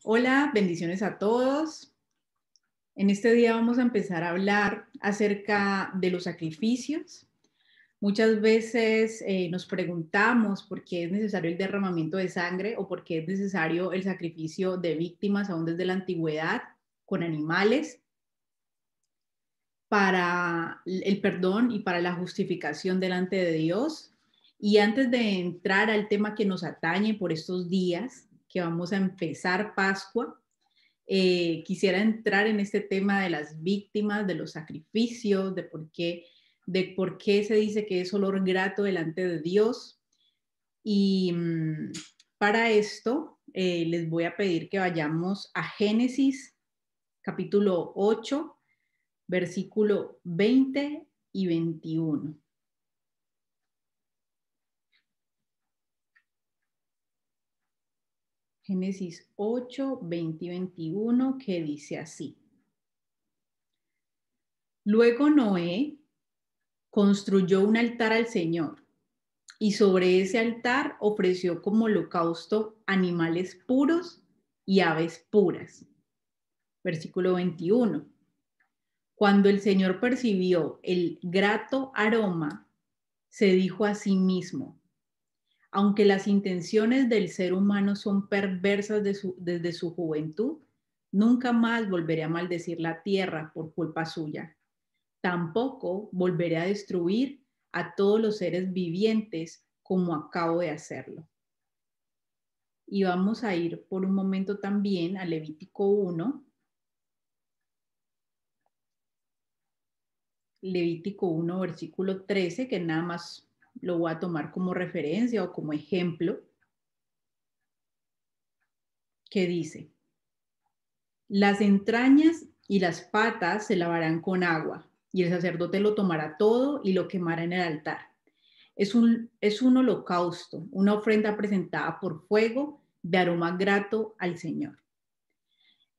Hola, bendiciones a todos. En este día vamos a empezar a hablar acerca de los sacrificios. Muchas veces nos preguntamos por qué es necesario el derramamiento de sangre o por qué es necesario el sacrificio de víctimas aún desde la antigüedad con animales para el perdón y para la justificación delante de Dios. Y antes de entrar al tema que nos atañe por estos días, que vamos a empezar Pascua, quisiera entrar en este tema de las víctimas, de los sacrificios, de por qué se dice que es olor grato delante de Dios. Y para esto les voy a pedir que vayamos a Génesis capítulo 8, versículo 20 y 21. Génesis 8, 20 y 21, que dice así. Luego Noé construyó un altar al Señor y sobre ese altar ofreció como holocausto animales puros y aves puras. Versículo 21. Cuando el Señor percibió el grato aroma, se dijo a sí mismo: aunque las intenciones del ser humano son perversas desde su juventud, nunca más volveré a maldecir la tierra por culpa suya. Tampoco volveré a destruir a todos los seres vivientes como acabo de hacerlo. Y vamos a ir por un momento también a Levítico 1. Levítico 1, versículo 13, que nada más lo voy a tomar como referencia o como ejemplo, que dice: las entrañas y las patas se lavarán con agua, y el sacerdote lo tomará todo y lo quemará en el altar. Es un holocausto, una ofrenda presentada por fuego de aroma grato al Señor.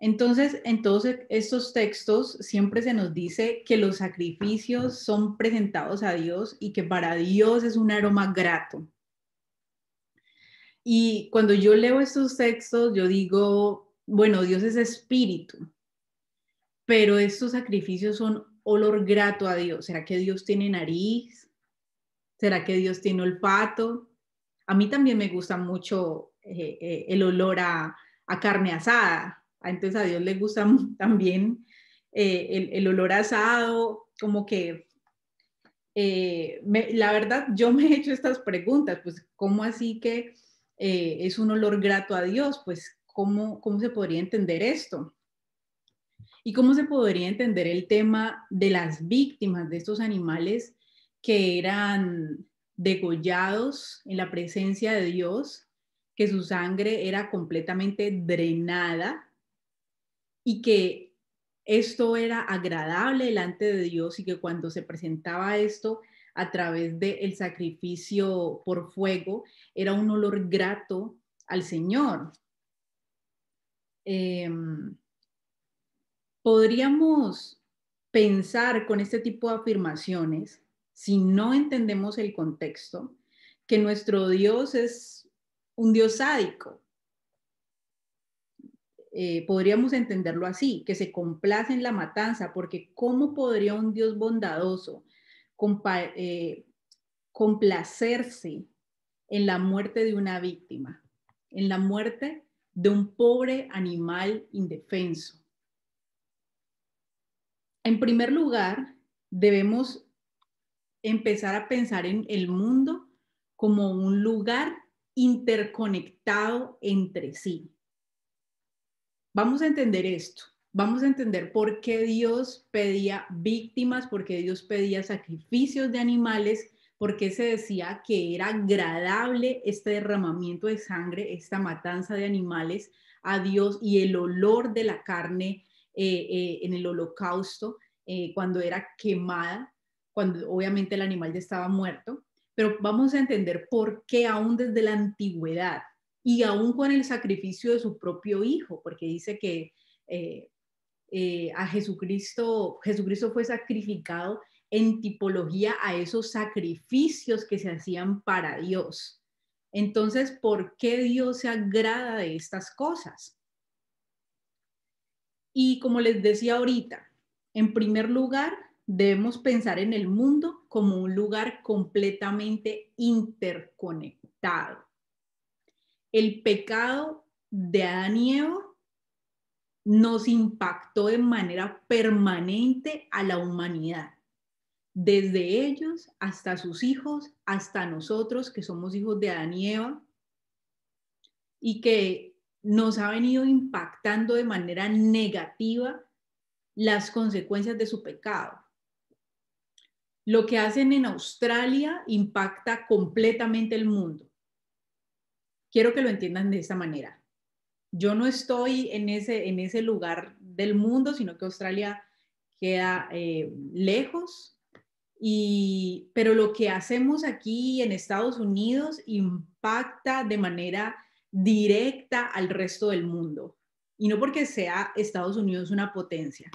Entonces, en todos estos textos siempre se nos dice que los sacrificios son presentados a Dios y que para Dios es un aroma grato. Y cuando yo leo estos textos, yo digo, bueno, Dios es espíritu, pero estos sacrificios son olor grato a Dios. ¿Será que Dios tiene nariz? ¿Será que Dios tiene olfato? A mí también me gusta mucho el olor a carne asada. Entonces a Dios le gusta también el olor asado, como que la verdad yo me he hecho estas preguntas, pues ¿cómo así que es un olor grato a Dios? Pues ¿cómo se podría entender esto? ¿Y cómo se podría entender el tema de las víctimas de estos animales que eran degollados en la presencia de Dios, que su sangre era completamente drenada y que esto era agradable delante de Dios y que cuando se presentaba esto a través del sacrificio por fuego era un olor grato al Señor? Podríamos pensar con este tipo de afirmaciones, si no entendemos el contexto, que nuestro Dios es un Dios sádico. Podríamos entenderlo así, que se complace en la matanza, porque ¿cómo podría un Dios bondadoso complacerse en la muerte de una víctima, en la muerte de un pobre animal indefenso? En primer lugar, debemos empezar a pensar en el mundo como un lugar interconectado entre sí. Vamos a entender esto. Vamos a entender por qué Dios pedía víctimas, por qué Dios pedía sacrificios de animales, por qué se decía que era agradable este derramamiento de sangre, esta matanza de animales a Dios, y el olor de la carne en el holocausto cuando era quemada, cuando obviamente el animal ya estaba muerto. Pero vamos a entender por qué aún desde la antigüedad y aún con el sacrificio de su propio hijo, porque dice que a Jesucristo fue sacrificado en tipología a esos sacrificios que se hacían para Dios. Entonces, ¿por qué Dios se agrada de estas cosas? Y como les decía ahorita, en primer lugar, debemos pensar en el mundo como un lugar completamente interconectado. El pecado de Adán y Eva nos impactó de manera permanente a la humanidad, desde ellos hasta sus hijos, hasta nosotros que somos hijos de Adán y Eva, y que nos ha venido impactando de manera negativa las consecuencias de su pecado. Lo que hacen en Australia impacta completamente el mundo. Quiero que lo entiendan de esta manera. Yo no estoy en ese lugar del mundo, sino que Australia queda lejos. Pero lo que hacemos aquí en Estados Unidos impacta de manera directa al resto del mundo. Y no porque sea Estados Unidos una potencia,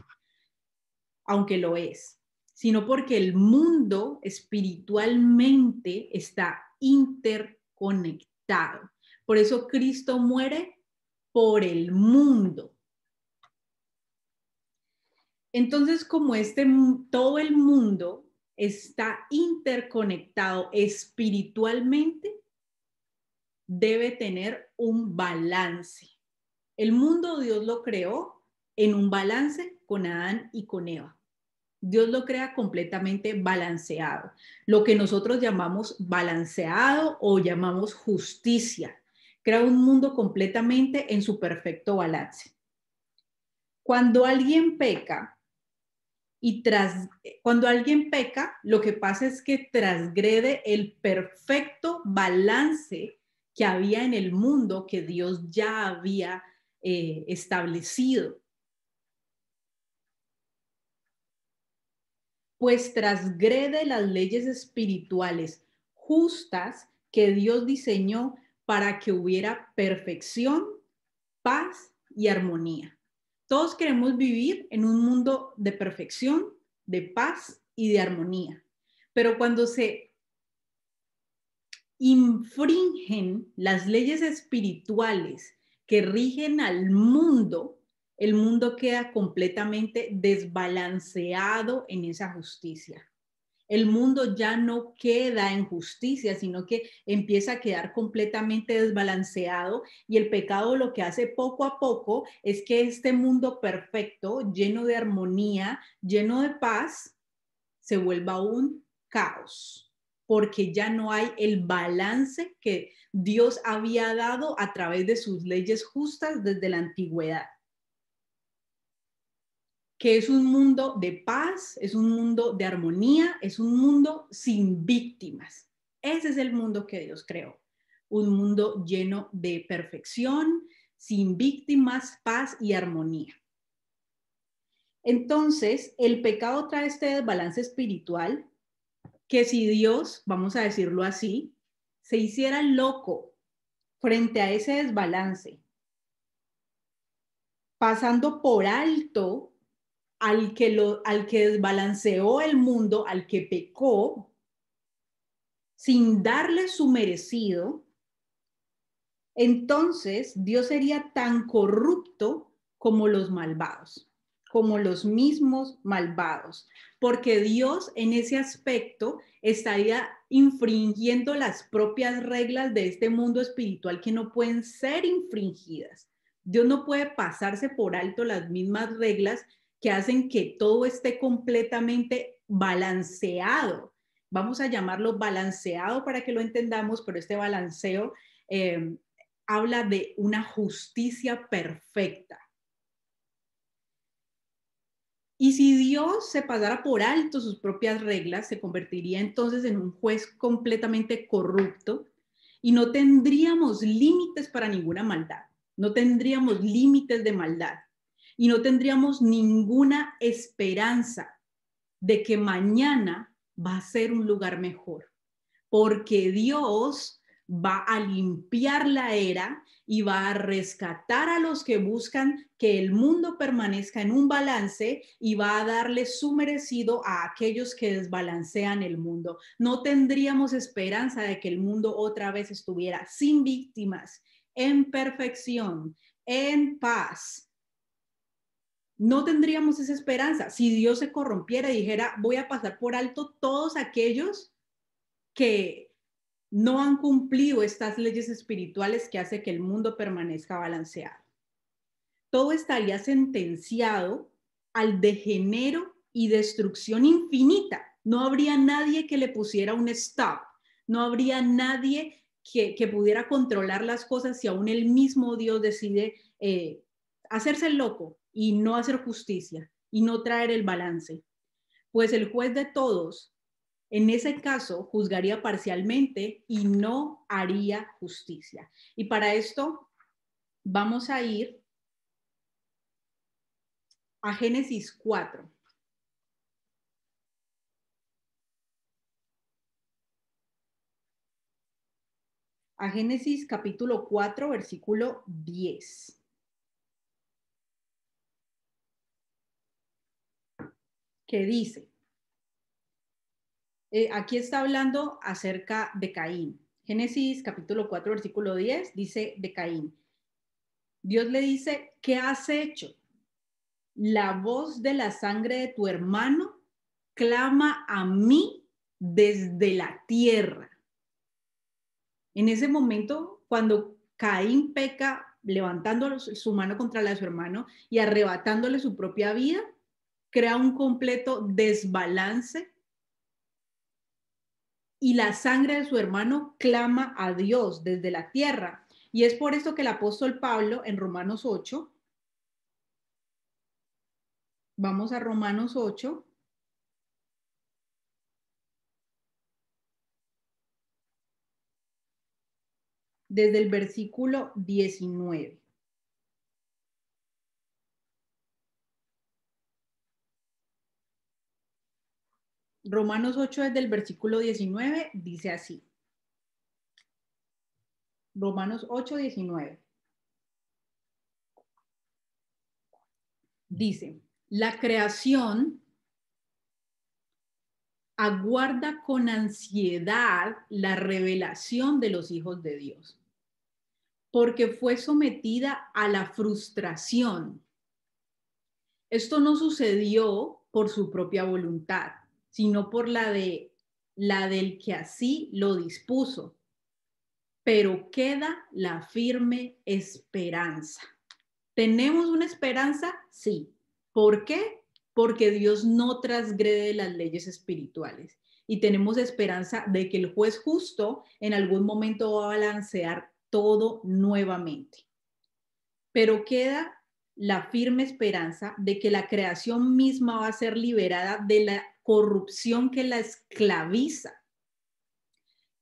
aunque lo es, sino porque el mundo espiritualmente está interconectado. Por eso Cristo muere por el mundo. Entonces, como todo el mundo está interconectado espiritualmente, debe tener un balance. El mundo Dios lo creó en un balance con Adán y con Eva. Dios lo crea completamente balanceado, lo que nosotros llamamos balanceado o llamamos justicia. Crea un mundo completamente en su perfecto balance. Cuando alguien peca, cuando alguien peca, lo que pasa es que transgrede el perfecto balance que había en el mundo que Dios ya había establecido. Pues transgrede las leyes espirituales justas que Dios diseñó para que hubiera perfección, paz y armonía. Todos queremos vivir en un mundo de perfección, de paz y de armonía. Pero cuando se infringen las leyes espirituales que rigen al mundo, el mundo queda completamente desbalanceado en esa justicia. El mundo ya no queda en justicia, sino que empieza a quedar completamente desbalanceado, y el pecado lo que hace poco a poco es que este mundo perfecto, lleno de armonía, lleno de paz, se vuelva un caos, porque ya no hay el balance que Dios había dado a través de sus leyes justas desde la antigüedad. Que es un mundo de paz, es un mundo de armonía, es un mundo sin víctimas. Ese es el mundo que Dios creó. Un mundo lleno de perfección, sin víctimas, paz y armonía. Entonces, el pecado trae este desbalance espiritual que si Dios, vamos a decirlo así, se hiciera loco frente a ese desbalance, pasando por alto al que desbalanceó el mundo, al que pecó, sin darle su merecido, entonces Dios sería tan corrupto como los malvados, como los mismos malvados, porque Dios en ese aspecto estaría infringiendo las propias reglas de este mundo espiritual que no pueden ser infringidas. Dios no puede pasarse por alto las mismas reglas que hacen que todo esté completamente balanceado. Vamos a llamarlo balanceado para que lo entendamos, pero este balanceo habla de una justicia perfecta. Y si Dios se pasara por alto sus propias reglas, se convertiría entonces en un juez completamente corrupto y no tendríamos límites para ninguna maldad, no tendríamos límites de maldad y no tendríamos ninguna esperanza de que mañana va a ser un lugar mejor, porque Dios va a limpiar la era y va a rescatar a los que buscan que el mundo permanezca en un balance y va a darle su merecido a aquellos que desbalancean el mundo. No tendríamos esperanza de que el mundo otra vez estuviera sin víctimas, en perfección, en paz. no tendríamos esa esperanza. Si Dios se corrompiera y dijera, voy a pasar por alto todos aquellos que no han cumplido estas leyes espirituales que hace que el mundo permanezca balanceado. Todo estaría sentenciado al degenero y destrucción infinita. No habría nadie que le pusiera un stop. No habría nadie que pudiera controlar las cosas si aún el mismo Dios decide hacerse el loco y no hacer justicia y no traer el balance. Pues el juez de todos, en ese caso, juzgaría parcialmente y no haría justicia. Y para esto vamos a ir a Génesis 4. A Génesis capítulo 4, versículo 10. Que dice, aquí está hablando acerca de Caín. Génesis capítulo 4, versículo 10 dice de Caín. Dios le dice, ¿qué has hecho? La voz de la sangre de tu hermano clama a mí desde la tierra. En ese momento, cuando Caín peca, levantando su mano contra la de su hermano y arrebatándole su propia vida, crea un completo desbalance y la sangre de su hermano clama a Dios desde la tierra. Y es por esto que el apóstol Pablo en Romanos 8, vamos a Romanos 8, desde el versículo 19. Romanos 8 desde el versículo 19 dice así. Romanos 8, 19. Dice, la creación aguarda con ansiedad la revelación de los hijos de Dios, porque fue sometida a la frustración. Esto no sucedió por su propia voluntad, sino por la del que así lo dispuso. Pero queda la firme esperanza. ¿Tenemos una esperanza? Sí. ¿Por qué? Porque Dios no transgrede las leyes espirituales y tenemos esperanza de que el juez justo en algún momento va a balancear todo nuevamente. Pero queda la firme esperanza de que la creación misma va a ser liberada de la corrupción que la esclaviza.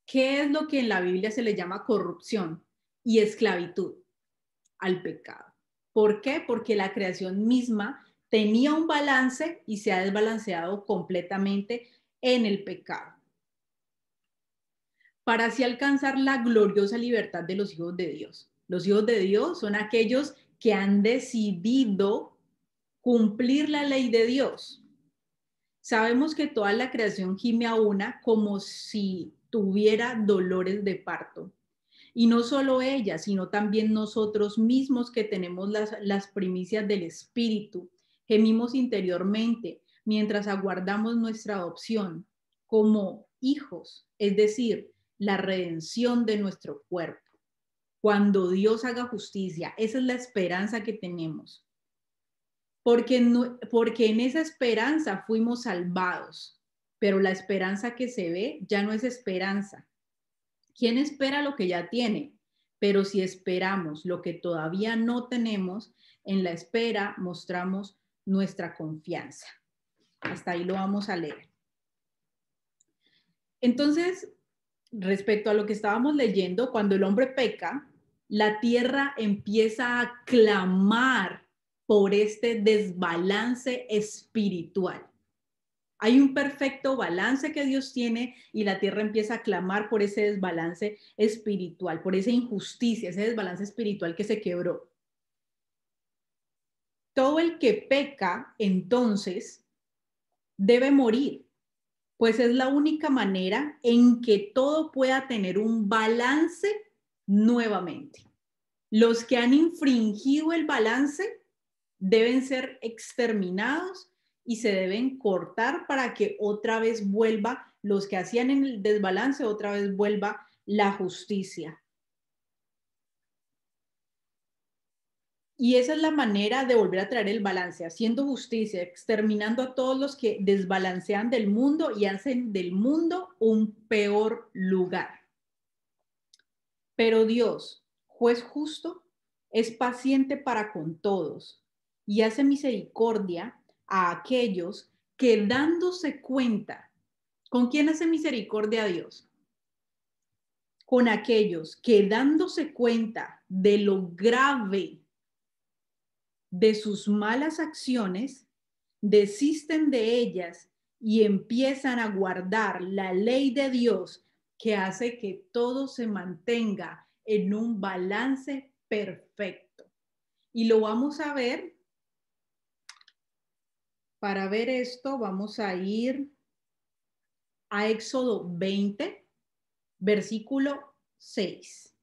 ¿Qué es lo que en la Biblia se le llama corrupción y esclavitud? Al pecado. ¿Por qué? Porque la creación misma tenía un balance y se ha desbalanceado completamente en el pecado. Para así alcanzar la gloriosa libertad de los hijos de Dios. Los hijos de Dios son aquellos que han decidido cumplir la ley de Dios. Sabemos que toda la creación gime a una como si tuviera dolores de parto. Y no solo ella, sino también nosotros mismos que tenemos las primicias del Espíritu, gemimos interiormente mientras aguardamos nuestra adopción como hijos, es decir, la redención de nuestro cuerpo. Cuando Dios haga justicia, esa es la esperanza que tenemos. Porque en esa esperanza fuimos salvados, pero la esperanza que se ve ya no es esperanza. ¿Quién espera lo que ya tiene? Pero si esperamos lo que todavía no tenemos, en la espera mostramos nuestra confianza. Hasta ahí lo vamos a leer. Entonces, respecto a lo que estábamos leyendo, cuando el hombre peca, la tierra empieza a clamar por este desbalance espiritual. Hay un perfecto balance que Dios tiene y la tierra empieza a clamar por ese desbalance espiritual, por esa injusticia, ese desbalance espiritual que se quebró. Todo el que peca, entonces, debe morir, pues es la única manera en que todo pueda tener un balance nuevamente. Los que han infringido el balance deben ser exterminados y se deben cortar para que otra vez vuelva los que hacían en el desbalance, otra vez vuelva la justicia. Y esa es la manera de volver a traer el balance, haciendo justicia, exterminando a todos los que desbalancean del mundo y hacen del mundo un peor lugar. Pero Dios, juez justo, es paciente para con todos y hace misericordia a aquellos que dándose cuenta. ¿Con quién hace misericordia a Dios? Con aquellos que dándose cuenta de lo grave de sus malas acciones, desisten de ellas y empiezan a guardar la ley de Dios que hace que todo se mantenga en un balance perfecto. Y lo vamos a ver. Para ver esto, vamos a ir a Éxodo 20, versículo 6.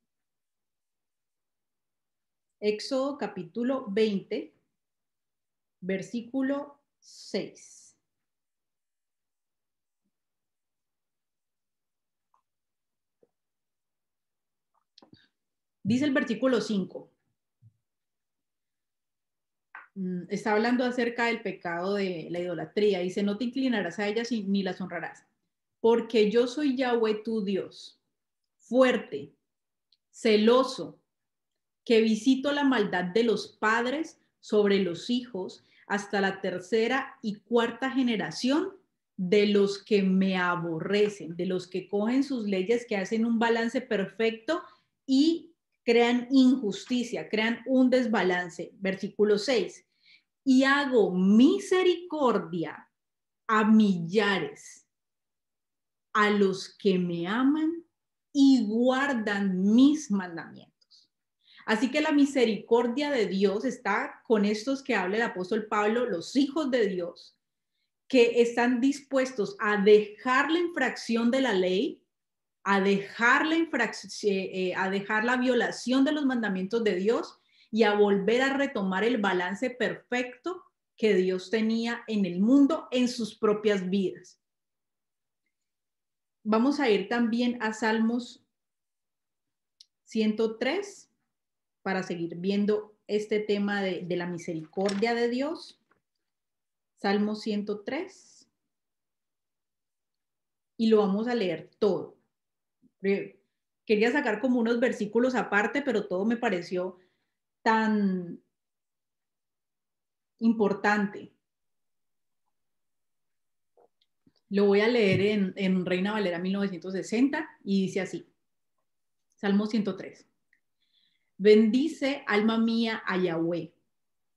Éxodo capítulo 20, versículo 6. Dice el versículo 5. Está hablando acerca del pecado de la idolatría. Dice, no te inclinarás a ellas ni las honrarás, porque yo soy Yahweh tu Dios, fuerte, celoso, que visito la maldad de los padres sobre los hijos hasta la tercera y cuarta generación de los que me aborrecen, de los que cogen sus leyes, que hacen un balance perfecto y crean injusticia, crean un desbalance. Versículo 6. Y hago misericordia a millares, a los que me aman y guardan mis mandamientos. Así que la misericordia de Dios está con estos que habla el apóstol Pablo, los hijos de Dios, que están dispuestos a dejar la infracción de la ley, a dejar la violación de los mandamientos de Dios y a volver a retomar el balance perfecto que Dios tenía en el mundo, en sus propias vidas. Vamos a ir también a Salmos 103 para seguir viendo este tema de la misericordia de Dios. Salmo 103. Y lo vamos a leer todo. Quería sacar como unos versículos aparte, pero todo me pareció tan importante. Lo voy a leer en Reina Valera 1960 y dice así. Salmo 103. Bendice, alma mía, a Yahweh,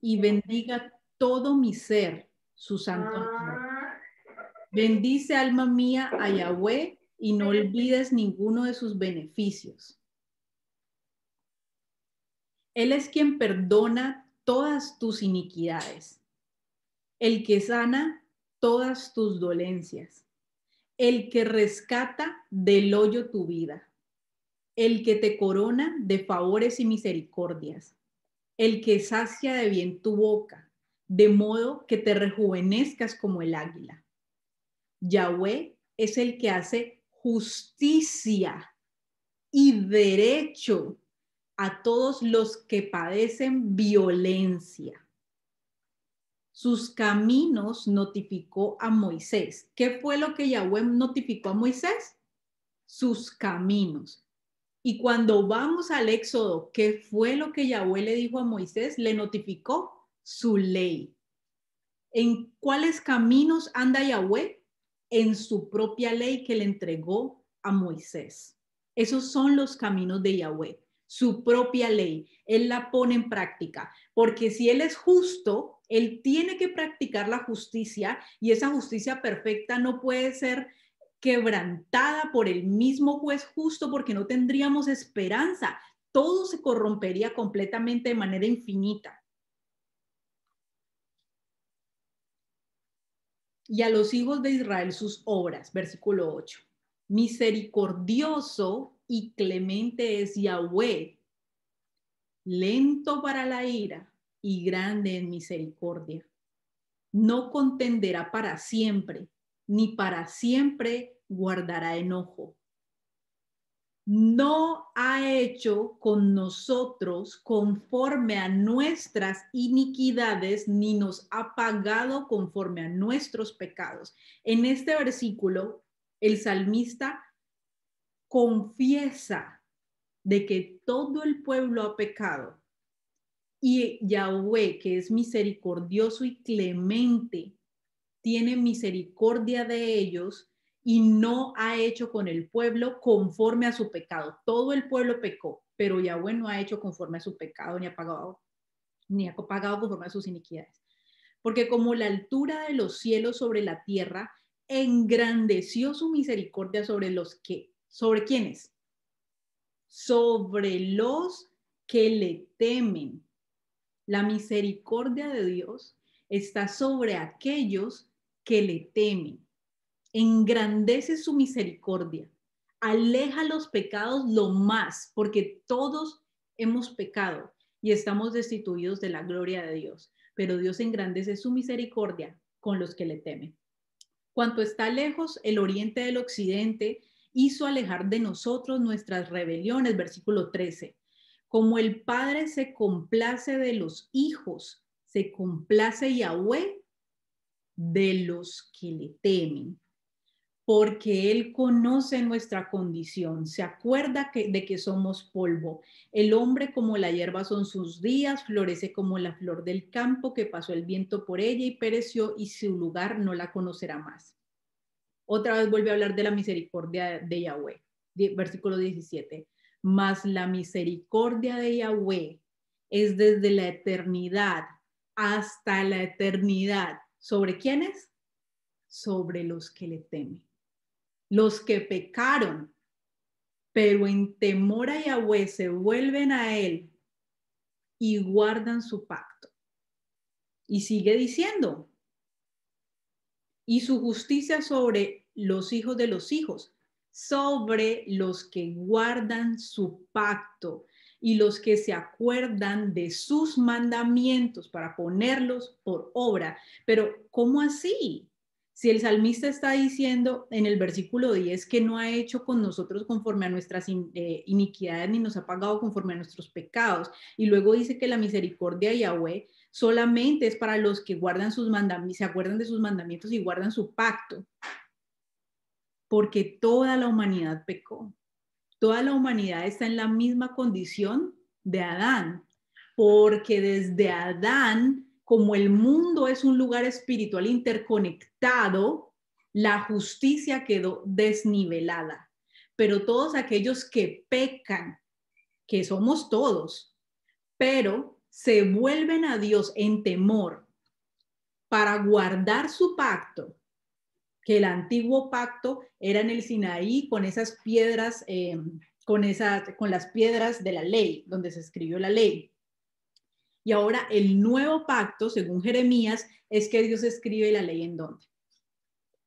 y bendiga todo mi ser, su santo nombre. Bendice, alma mía, a Yahweh, y no olvides ninguno de sus beneficios. Él es quien perdona todas tus iniquidades, el que sana todas tus dolencias, el que rescata del hoyo tu vida, el que te corona de favores y misericordias, el que sacia de bien tu boca, de modo que te rejuvenezcas como el águila. Yahweh es el que hace justicia y derecho a todos los que padecen violencia. Sus caminos notificó a Moisés. ¿Qué fue lo que Yahweh notificó a Moisés? Sus caminos. Y cuando vamos al Éxodo, ¿qué fue lo que Yahweh le dijo a Moisés? Le notificó su ley. ¿En cuáles caminos anda Yahweh? En su propia ley que le entregó a Moisés. Esos son los caminos de Yahweh, su propia ley. Él la pone en práctica, porque si Él es justo, Él tiene que practicar la justicia y esa justicia perfecta no puede ser quebrantada por el mismo juez justo porque no tendríamos esperanza. Todo se corrompería completamente de manera infinita. Y a los hijos de Israel sus obras, versículo 8. Misericordioso y clemente es Yahweh, lento para la ira y grande en misericordia. No contenderá para siempre, ni para siempre guardará enojo. No ha hecho con nosotros conforme a nuestras iniquidades, ni nos ha pagado conforme a nuestros pecados. En este versículo, el salmista confiesa de que todo el pueblo ha pecado y Yahweh, que es misericordioso y clemente, tiene misericordia de ellos y no ha hecho con el pueblo conforme a su pecado. Todo el pueblo pecó, pero Yahweh no ha hecho conforme a su pecado ni ha pagado conforme a sus iniquidades. Porque como la altura de los cielos sobre la tierra, engrandeció su misericordia ¿sobre quiénes? Sobre los que le temen. La misericordia de Dios está sobre aquellos que le temen. Engrandece su misericordia. Aleja los pecados lo más, porque todos hemos pecado y estamos destituidos de la gloria de Dios. Pero Dios engrandece su misericordia con los que le temen. Cuanto está lejos el oriente del occidente, hizo alejar de nosotros nuestras rebeliones. Versículo 13. Como el Padre se complace de los hijos, se complace Yahweh de los que le temen, porque Él conoce nuestra condición, se acuerda de que somos polvo. El hombre como la hierba son sus días, florece como la flor del campo, que pasó el viento por ella y pereció, y su lugar no la conocerá más. Otra vez vuelve a hablar de la misericordia de Yahweh. Versículo 17. Mas la misericordia de Yahweh es desde la eternidad hasta la eternidad. ¿Sobre quiénes? Sobre los que le temen. Los que pecaron, pero en temor a Yahweh se vuelven a Él y guardan su pacto. Y sigue diciendo, y su justicia sobre los hijos de los hijos, sobre los que guardan su pacto y los que se acuerdan de sus mandamientos para ponerlos por obra. Pero, ¿cómo así? Si el salmista está diciendo en el versículo 10 que no ha hecho con nosotros conforme a nuestras iniquidades ni nos ha pagado conforme a nuestros pecados, y luego dice que la misericordia de Yahweh solamente es para los que guardan sus mandamientos, se acuerdan de sus mandamientos y guardan su pacto, porque toda la humanidad pecó. Toda la humanidad está en la misma condición de Adán, porque desde Adán, como el mundo es un lugar espiritual interconectado, la justicia quedó desnivelada. Pero todos aquellos que pecan, que somos todos, pero se vuelven a Dios en temor para guardar su pacto, que el antiguo pacto era en el Sinaí con esas piedras, con las piedras de la ley, donde se escribió la ley. Y ahora el nuevo pacto, según Jeremías, es que Dios escribe la ley ¿en dónde?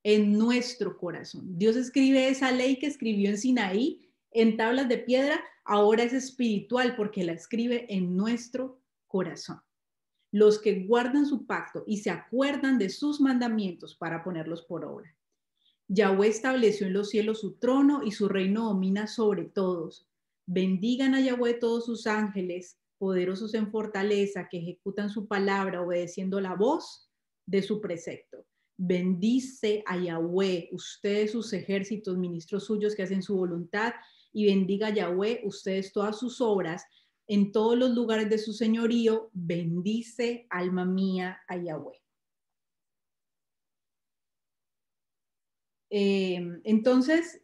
En nuestro corazón. Dios escribe esa ley que escribió en Sinaí, en tablas de piedra, ahora es espiritual porque la escribe en nuestro corazón. Los que guardan su pacto y se acuerdan de sus mandamientos para ponerlos por obra. Yahweh estableció en los cielos su trono y su reino domina sobre todos. Bendigan a Yahweh todos sus ángeles, poderosos en fortaleza, que ejecutan su palabra obedeciendo la voz de su precepto. Bendice a Yahweh, ustedes sus ejércitos, ministros suyos que hacen su voluntad, y bendiga a Yahweh, ustedes todas sus obras, en todos los lugares de su señorío. Bendice, alma mía, a Yahweh. Entonces,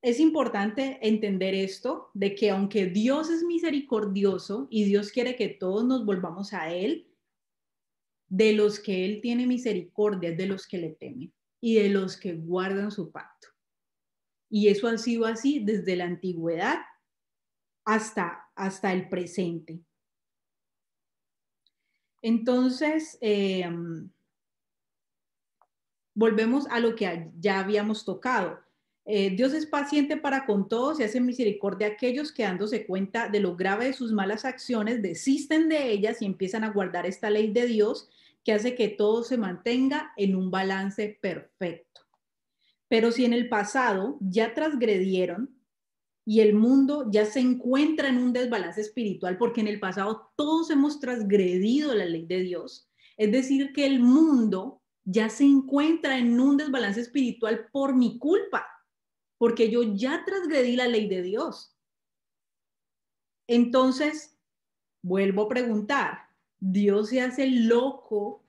es importante entender esto, de que aunque Dios es misericordioso y Dios quiere que todos nos volvamos a Él, de los que Él tiene misericordia es de los que le temen y de los que guardan su pacto. Y eso ha sido así desde la antigüedad hasta el presente. Entonces, volvemos a lo que ya habíamos tocado. Dios es paciente para con todos y hace misericordia a aquellos que dándose cuenta de lo grave de sus malas acciones, desisten de ellas y empiezan a guardar esta ley de Dios que hace que todo se mantenga en un balance perfecto. Pero si en el pasado ya transgredieron y el mundo ya se encuentra en un desbalance espiritual, porque en el pasado todos hemos transgredido la ley de Dios, es decir, que el mundo ya se encuentra en un desbalance espiritual por mi culpa, porque yo ya transgredí la ley de Dios. Entonces, vuelvo a preguntar, ¿Dios se hace loco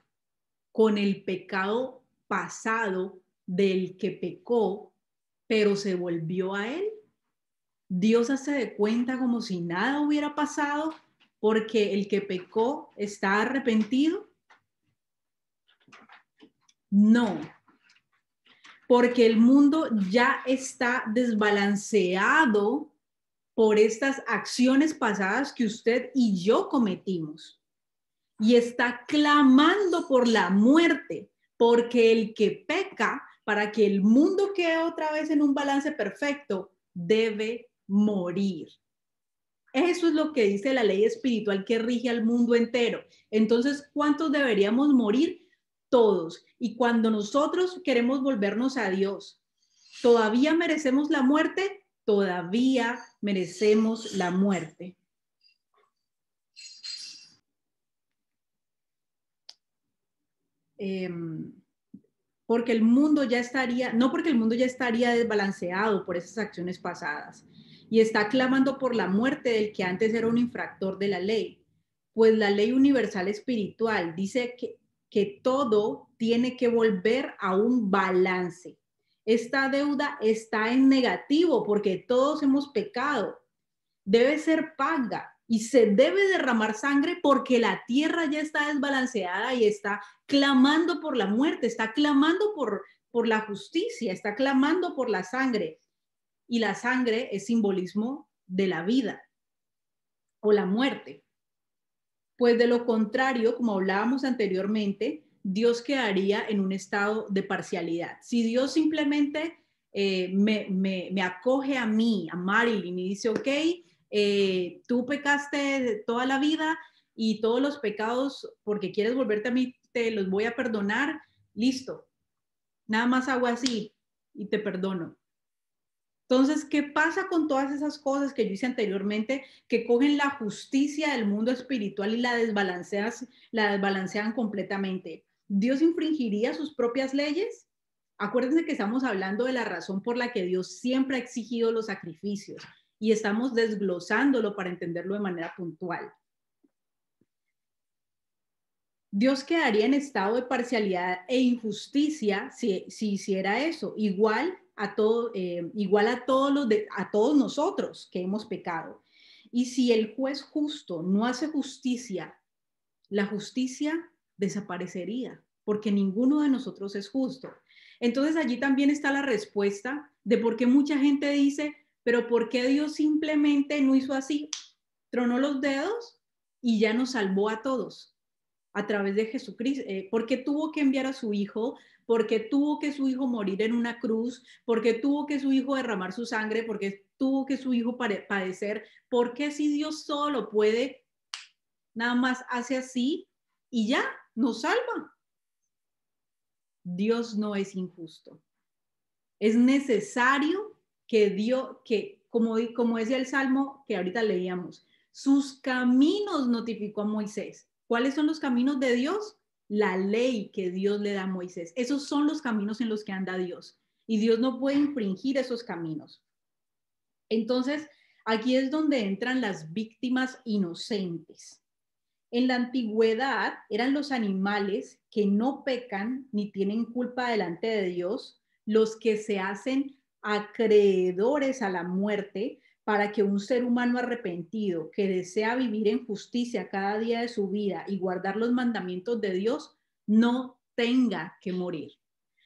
con el pecado pasado del que pecó, pero se volvió a él? ¿Dios hace de cuenta como si nada hubiera pasado porque el que pecó está arrepentido? No, porque el mundo ya está desbalanceado por estas acciones pasadas que usted y yo cometimos. Y está clamando por la muerte, porque el que peca, para que el mundo quede otra vez en un balance perfecto, debe morir. Eso es lo que dice la ley espiritual que rige al mundo entero. Entonces, ¿cuántos deberíamos morir? Todos. Y cuando nosotros queremos volvernos a Dios, ¿todavía merecemos la muerte? Todavía merecemos la muerte. Porque el mundo ya estaría, no porque el mundo ya estaría desbalanceado por esas acciones pasadas y está clamando por la muerte del que antes era un infractor de la ley, pues la ley universal espiritual dice que todo tiene que volver a un balance. Esta deuda está en negativo porque todos hemos pecado. Debe ser paga y se debe derramar sangre porque la tierra ya está desbalanceada y está clamando por la muerte, está clamando por la justicia, está clamando por la sangre. Y la sangre es simbolismo de la vida o la muerte. Pues de lo contrario, como hablábamos anteriormente, Dios quedaría en un estado de parcialidad. Si Dios simplemente me acoge a mí, a Marilyn, y dice, ok, tú pecaste toda la vida y todos los pecados, porque quieres volverte a mí, te los voy a perdonar, listo. Nada más hago así y te perdono. Entonces, ¿qué pasa con todas esas cosas que yo hice anteriormente que cogen la justicia del mundo espiritual y la desbalancean completamente? ¿Dios infringiría sus propias leyes? Acuérdense que estamos hablando de la razón por la que Dios siempre ha exigido los sacrificios y estamos desglosándolo para entenderlo de manera puntual. Dios quedaría en estado de parcialidad e injusticia si hiciera eso, igual a todos nosotros que hemos pecado. Y si el juez justo no hace justicia, la justicia desaparecería, porque ninguno de nosotros es justo. Entonces allí también está la respuesta de por qué mucha gente dice, pero ¿por qué Dios simplemente no hizo así? Tronó los dedos y ya nos salvó a todos a través de Jesucristo. ¿Por qué tuvo que enviar a su hijo? ¿Por qué tuvo que su hijo morir en una cruz? ¿Por qué tuvo que su hijo derramar su sangre? ¿Por qué tuvo que su hijo padecer? ¿Por qué si Dios solo puede, nada más hace así y ya nos salva? Dios no es injusto. Es necesario que Dios, como decía el Salmo que ahorita leíamos, sus caminos notificó a Moisés. ¿Cuáles son los caminos de Dios? La ley que Dios le da a Moisés. Esos son los caminos en los que anda Dios. Y Dios no puede infringir esos caminos. Entonces, aquí es donde entran las víctimas inocentes. En la antigüedad eran los animales que no pecan ni tienen culpa delante de Dios los que se hacen acreedores a la muerte para que un ser humano arrepentido que desea vivir en justicia cada día de su vida y guardar los mandamientos de Dios no tenga que morir.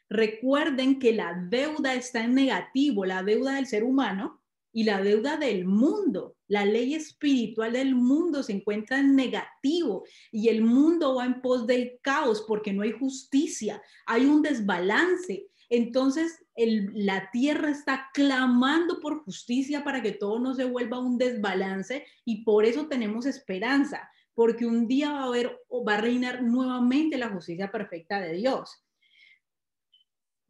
Recuerden que la deuda está en negativo, la deuda del ser humano y la deuda del mundo. La ley espiritual del mundo se encuentra en negativo y el mundo va en pos del caos porque no hay justicia, hay un desbalance. Entonces la tierra está clamando por justicia para que todo no se vuelva un desbalance, y por eso tenemos esperanza, porque un día va a reinar nuevamente la justicia perfecta de Dios.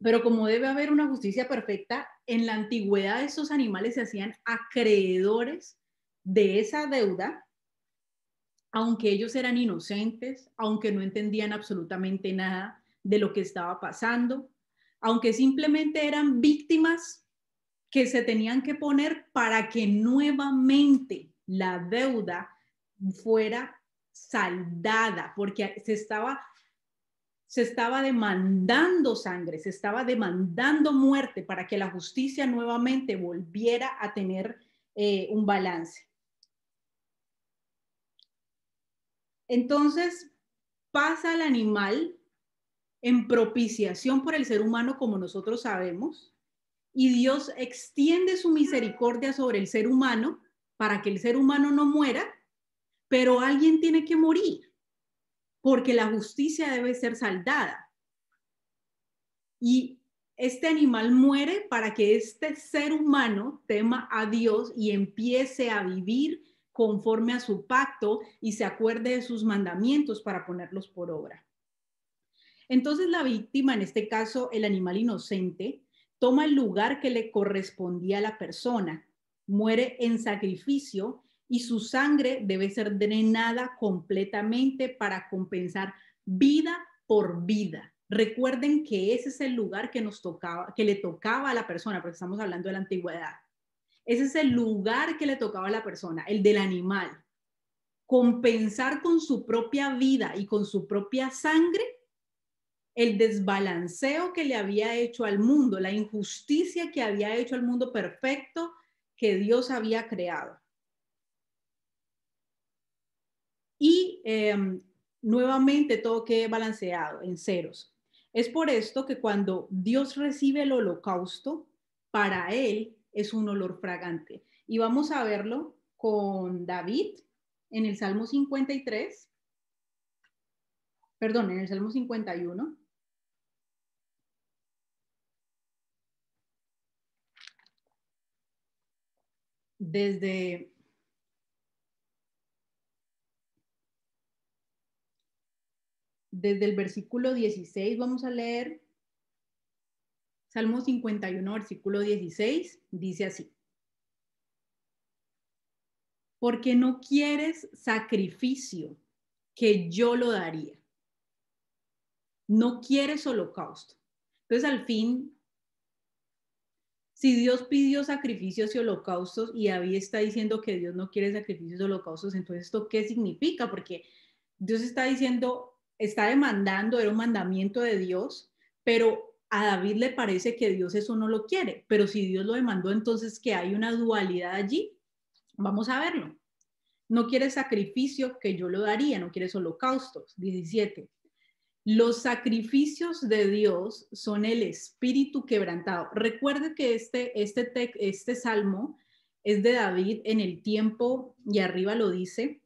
Pero como debe haber una justicia perfecta, en la antigüedad estos animales se hacían acreedores de esa deuda, aunque ellos eran inocentes, aunque no entendían absolutamente nada de lo que estaba pasando, aunque simplemente eran víctimas que se tenían que poner para que nuevamente la deuda fuera saldada, porque se estaba demandando sangre, se estaba demandando muerte para que la justicia nuevamente volviera a tener un balance. Entonces pasa el animal en propiciación por el ser humano, como nosotros sabemos, y Dios extiende su misericordia sobre el ser humano para que el ser humano no muera, pero alguien tiene que morir, porque la justicia debe ser saldada. Y este animal muere para que este ser humano tema a Dios y empiece a vivir conforme a su pacto y se acuerde de sus mandamientos para ponerlos por obra. Entonces la víctima, en este caso el animal inocente, toma el lugar que le correspondía a la persona, muere en sacrificio y su sangre debe ser drenada completamente para compensar vida por vida. Recuerden que ese es el lugar que le tocaba a la persona, porque estamos hablando de la antigüedad. Ese es el lugar que le tocaba a la persona, el del animal. Compensar con su propia vida y con su propia sangre el desbalanceo que le había hecho al mundo, la injusticia que había hecho al mundo perfecto que Dios había creado. Y nuevamente todo quede balanceado en ceros. Es por esto que cuando Dios recibe el holocausto, para él es un olor fragante. Y vamos a verlo con David en el Salmo 53, perdón, en el Salmo 51. Desde el versículo 16 vamos a leer Salmo 51, versículo 16, dice así: porque no quieres sacrificio, que yo lo daría. No quieres holocausto. Entonces, al fin, si Dios pidió sacrificios y holocaustos y David está diciendo que Dios no quiere sacrificios y holocaustos, entonces, ¿esto qué significa? Porque Dios está diciendo, está demandando, era un mandamiento de Dios, pero a David le parece que Dios eso no lo quiere. Pero si Dios lo demandó, entonces que hay una dualidad allí. Vamos a verlo. No quieres sacrificio, que yo lo daría. No quieres holocaustos. 17. Los sacrificios de Dios son el espíritu quebrantado. Recuerde que este salmo es de David en el tiempo, y arriba lo dice,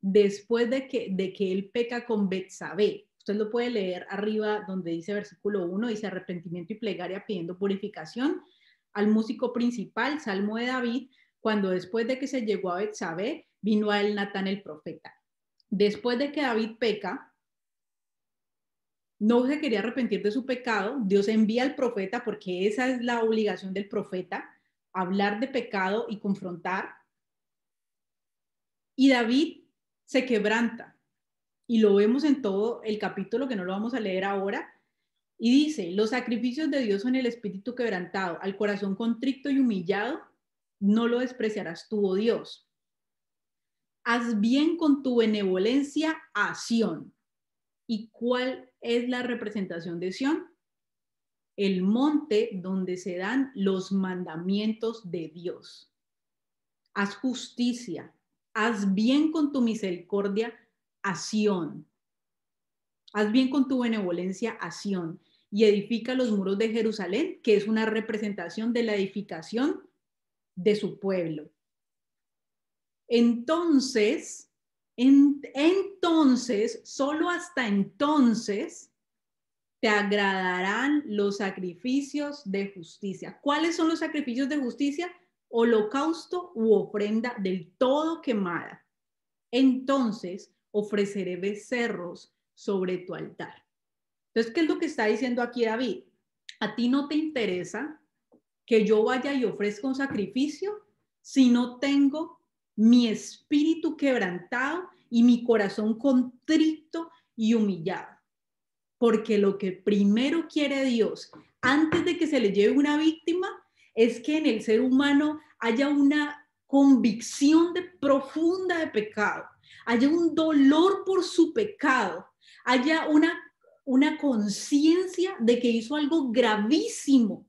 después de que él peca con Betsabé. Usted lo puede leer arriba donde dice versículo 1, dice arrepentimiento y plegaria pidiendo purificación al músico principal, Salmo de David, cuando después de que se llegó a Betsabé, vino a él Natán el profeta. Después de que David peca, no se quería arrepentir de su pecado, Dios envía al profeta, porque esa es la obligación del profeta, hablar de pecado y confrontar. Y David se quebranta, y lo vemos en todo el capítulo, que no lo vamos a leer ahora, y dice: los sacrificios de Dios son el espíritu quebrantado, al corazón contrito y humillado, no lo despreciarás tú, oh Dios. Haz bien con tu benevolencia a Sión. ¿Y cuál es la representación de Sión? El monte donde se dan los mandamientos de Dios. Haz justicia, haz bien con tu misericordia a Sión. Haz bien con tu benevolencia a Sión, y edifica los muros de Jerusalén, que es una representación de la edificación de su pueblo. Entonces, solo hasta entonces, te agradarán los sacrificios de justicia. ¿Cuáles son los sacrificios de justicia? Holocausto u ofrenda del todo quemada. Entonces ofreceré becerros sobre tu altar. Entonces, ¿qué es lo que está diciendo aquí David? ¿A ti no te interesa que yo vaya y ofrezca un sacrificio si no tengo mi espíritu quebrantado y mi corazón contrito y humillado? Porque lo que primero quiere Dios, antes de que se le lleve una víctima, es que en el ser humano haya una convicción profunda de pecado, haya un dolor por su pecado, haya una conciencia de que hizo algo gravísimo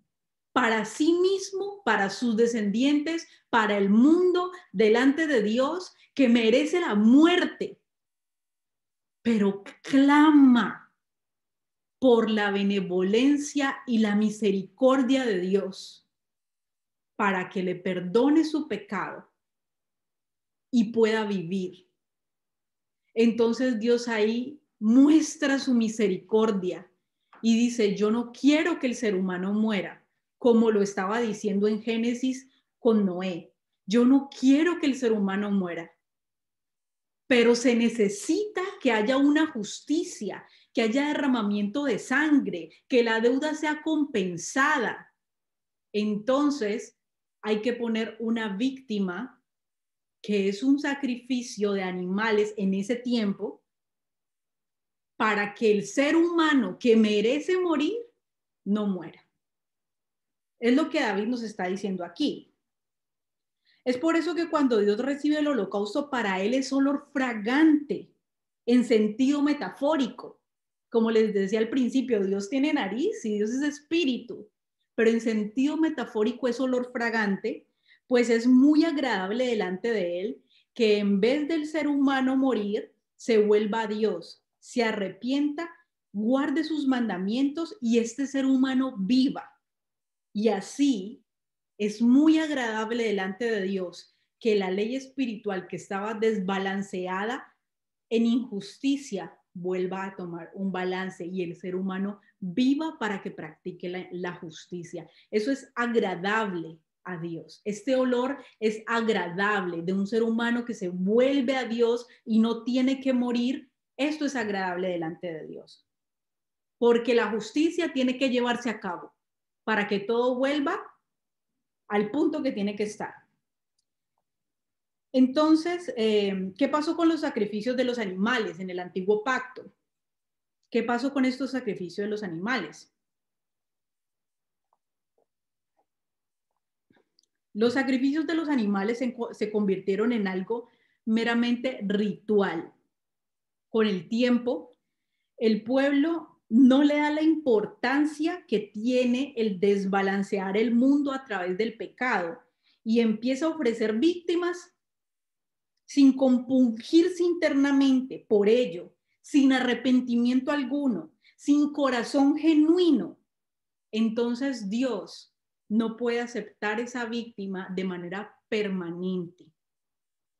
para sí mismo, para sus descendientes, para el mundo, delante de Dios, que merece la muerte, pero clama por la benevolencia y la misericordia de Dios para que le perdone su pecado y pueda vivir. Entonces Dios ahí muestra su misericordia y dice, yo no quiero que el ser humano muera, como lo estaba diciendo en Génesis con Noé. Yo no quiero que el ser humano muera, pero se necesita que haya una justicia, que haya derramamiento de sangre, que la deuda sea compensada. Entonces hay que poner una víctima, que es un sacrificio de animales en ese tiempo, para que el ser humano que merece morir no muera. Es lo que David nos está diciendo aquí. Es por eso que cuando Dios recibe el holocausto, para él es olor fragante, en sentido metafórico. Como les decía al principio, Dios tiene nariz y Dios es espíritu, pero en sentido metafórico es olor fragante, pues es muy agradable delante de él que en vez del ser humano morir, se vuelva a Dios, se arrepienta, guarde sus mandamientos y este ser humano viva. Y así es muy agradable delante de Dios que la ley espiritual que estaba desbalanceada en injusticia vuelva a tomar un balance y el ser humano viva para que practique la justicia. Eso es agradable a Dios. Este olor es agradable de un ser humano que se vuelve a Dios y no tiene que morir. Esto es agradable delante de Dios. Porque la justicia tiene que llevarse a cabo para que todo vuelva al punto que tiene que estar. Entonces, ¿qué pasó con los sacrificios de los animales en el antiguo pacto? ¿Qué pasó con estos sacrificios de los animales? Los sacrificios de los animales se convirtieron en algo meramente ritual. Con el tiempo, el pueblo no le da la importancia que tiene el desbalancear el mundo a través del pecado y empieza a ofrecer víctimas sin compungirse internamente por ello, sin arrepentimiento alguno, sin corazón genuino. Entonces Dios no puede aceptar esa víctima de manera permanente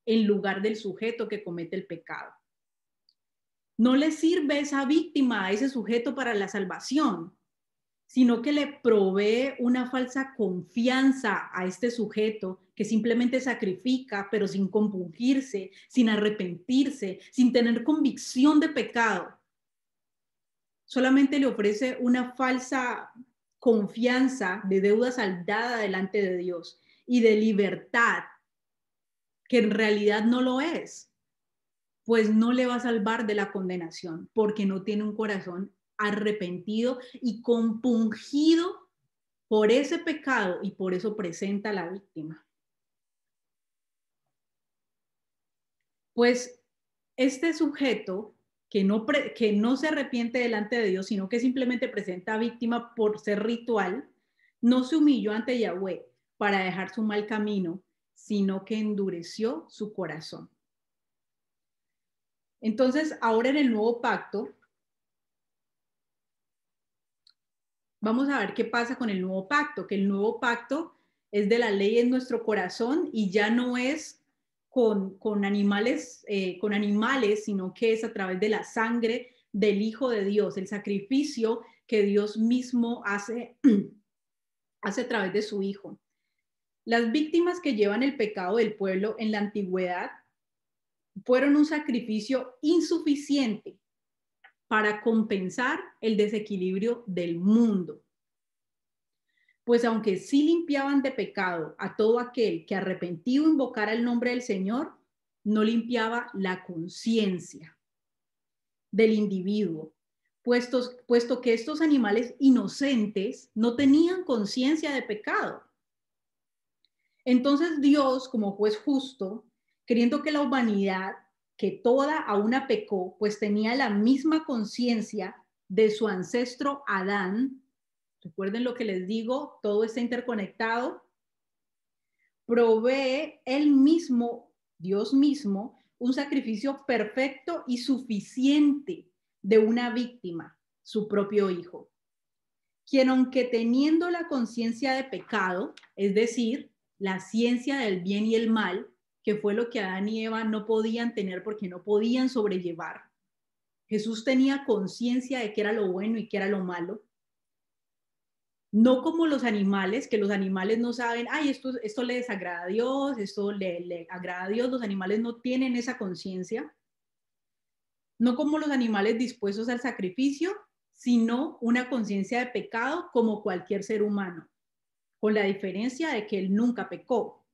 en lugar del sujeto que comete el pecado. No le sirve esa víctima a ese sujeto para la salvación, sino que le provee una falsa confianza a este sujeto que simplemente sacrifica, pero sin compungirse, sin arrepentirse, sin tener convicción de pecado. Solamente le ofrece una falsa confianza de deuda saldada delante de Dios y de libertad, que en realidad no lo es, pues no le va a salvar de la condenación, porque no tiene un corazón arrepentido y compungido por ese pecado y por eso presenta a la víctima. Pues este sujeto que no se arrepiente delante de Dios, sino que simplemente presenta a víctima por ser ritual, no se humilló ante Yahweh para dejar su mal camino, sino que endureció su corazón. Entonces, ahora en el nuevo pacto, vamos a ver qué pasa con el nuevo pacto, que el nuevo pacto es de la ley en nuestro corazón y ya no es con animales, sino que es a través de la sangre del Hijo de Dios. El sacrificio que Dios mismo hace a través de su Hijo. Las víctimas que llevan el pecado del pueblo en la antigüedad fueron un sacrificio insuficiente para compensar el desequilibrio del mundo. Pues aunque sí limpiaban de pecado a todo aquel que arrepentido invocara el nombre del Señor, no limpiaba la conciencia del individuo, puesto que estos animales inocentes no tenían conciencia de pecado. Entonces Dios, como juez justo, queriendo que la humanidad, que toda a una pecó, pues tenía la misma conciencia de su ancestro Adán. Recuerden lo que les digo, todo está interconectado. Provee él mismo, Dios mismo, un sacrificio perfecto y suficiente de una víctima, su propio Hijo, quien aunque teniendo la conciencia de pecado, es decir, la ciencia del bien y el mal, que fue lo que Adán y Eva no podían tener porque no podían sobrellevar. Jesús tenía conciencia de qué era lo bueno y qué era lo malo. No como los animales, que los animales no saben, ay, esto le desagrada a Dios, esto le agrada a Dios. Los animales no tienen esa conciencia. No como los animales dispuestos al sacrificio, sino una conciencia de pecado como cualquier ser humano, con la diferencia de que él nunca pecó.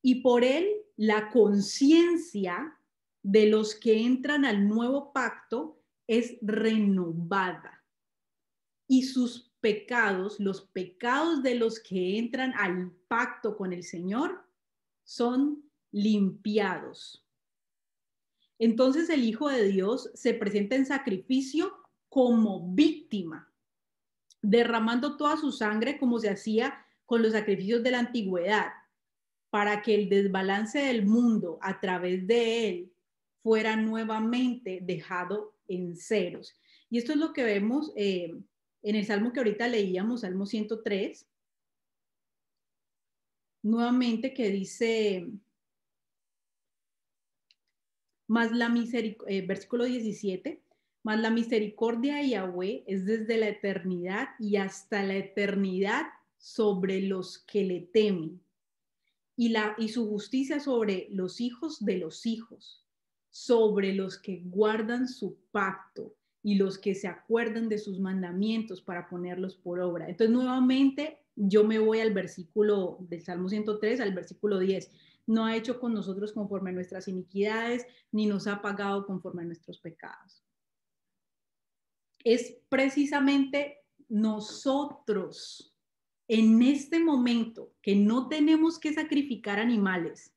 Y por él, la conciencia de los que entran al nuevo pacto es renovada. Y sus pecados, los pecados de los que entran al pacto con el Señor, son limpiados. Entonces el Hijo de Dios se presenta en sacrificio como víctima, derramando toda su sangre como se hacía con los sacrificios de la antigüedad, para que el desbalance del mundo a través de él fuera nuevamente dejado en ceros. Y esto es lo que vemos en el Salmo que ahorita leíamos, Salmo 103, nuevamente que dice, versículo 17, mas la misericordia de Yahweh es desde la eternidad y hasta la eternidad sobre los que le temen, y su justicia sobre los hijos de los hijos, sobre los que guardan su pacto y los que se acuerdan de sus mandamientos para ponerlos por obra. Entonces, nuevamente, yo me voy al versículo del Salmo 103, al versículo 10. No ha hecho con nosotros conforme a nuestras iniquidades, ni nos ha pagado conforme a nuestros pecados. Es precisamente nosotros en este momento que no tenemos que sacrificar animales,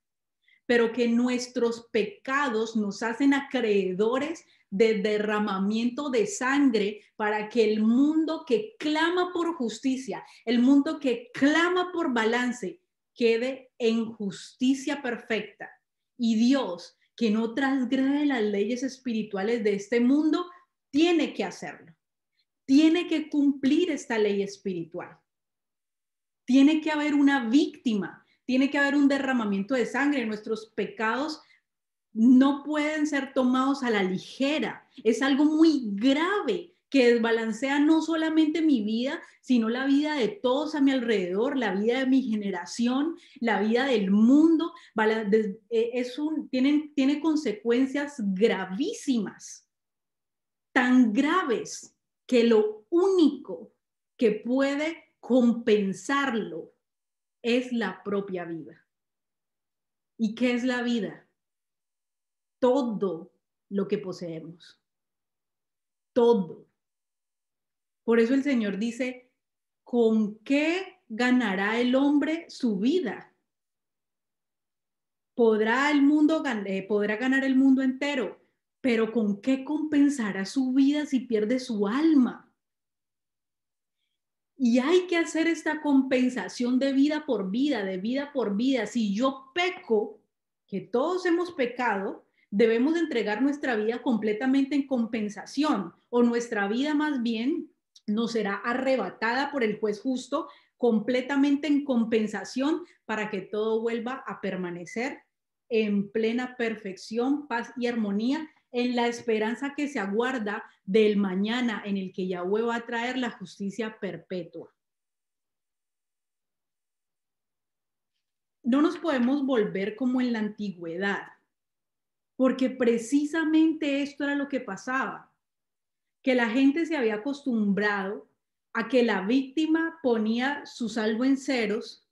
pero que nuestros pecados nos hacen acreedores de derramamiento de sangre para que el mundo que clama por justicia, el mundo que clama por balance, quede en justicia perfecta. Y Dios, que no transgrede las leyes espirituales de este mundo, tiene que hacerlo. Tiene que cumplir esta ley espiritual. Tiene que haber una víctima, tiene que haber un derramamiento de sangre. Nuestros pecados no pueden ser tomados a la ligera. Es algo muy grave que desbalancea no solamente mi vida, sino la vida de todos a mi alrededor, la vida de mi generación, la vida del mundo. Tiene consecuencias gravísimas, tan graves que lo único que puede compensarlo es la propia vida. ¿Y qué es la vida? Todo lo que poseemos. Todo. Por eso el Señor dice, ¿con qué ganará el hombre su vida? Podrá ganar el mundo entero, pero ¿con qué compensará su vida si pierde su alma? Y hay que hacer esta compensación de vida por vida, de vida por vida. Si yo peco, que todos hemos pecado, debemos entregar nuestra vida completamente en compensación, o nuestra vida más bien nos será arrebatada por el juez justo completamente en compensación para que todo vuelva a permanecer en plena perfección, paz y armonía en la esperanza que se aguarda del mañana en el que Yahweh va a traer la justicia perpetua. No nos podemos volver como en la antigüedad, porque precisamente esto era lo que pasaba, que la gente se había acostumbrado a que la víctima ponía su saldo en ceros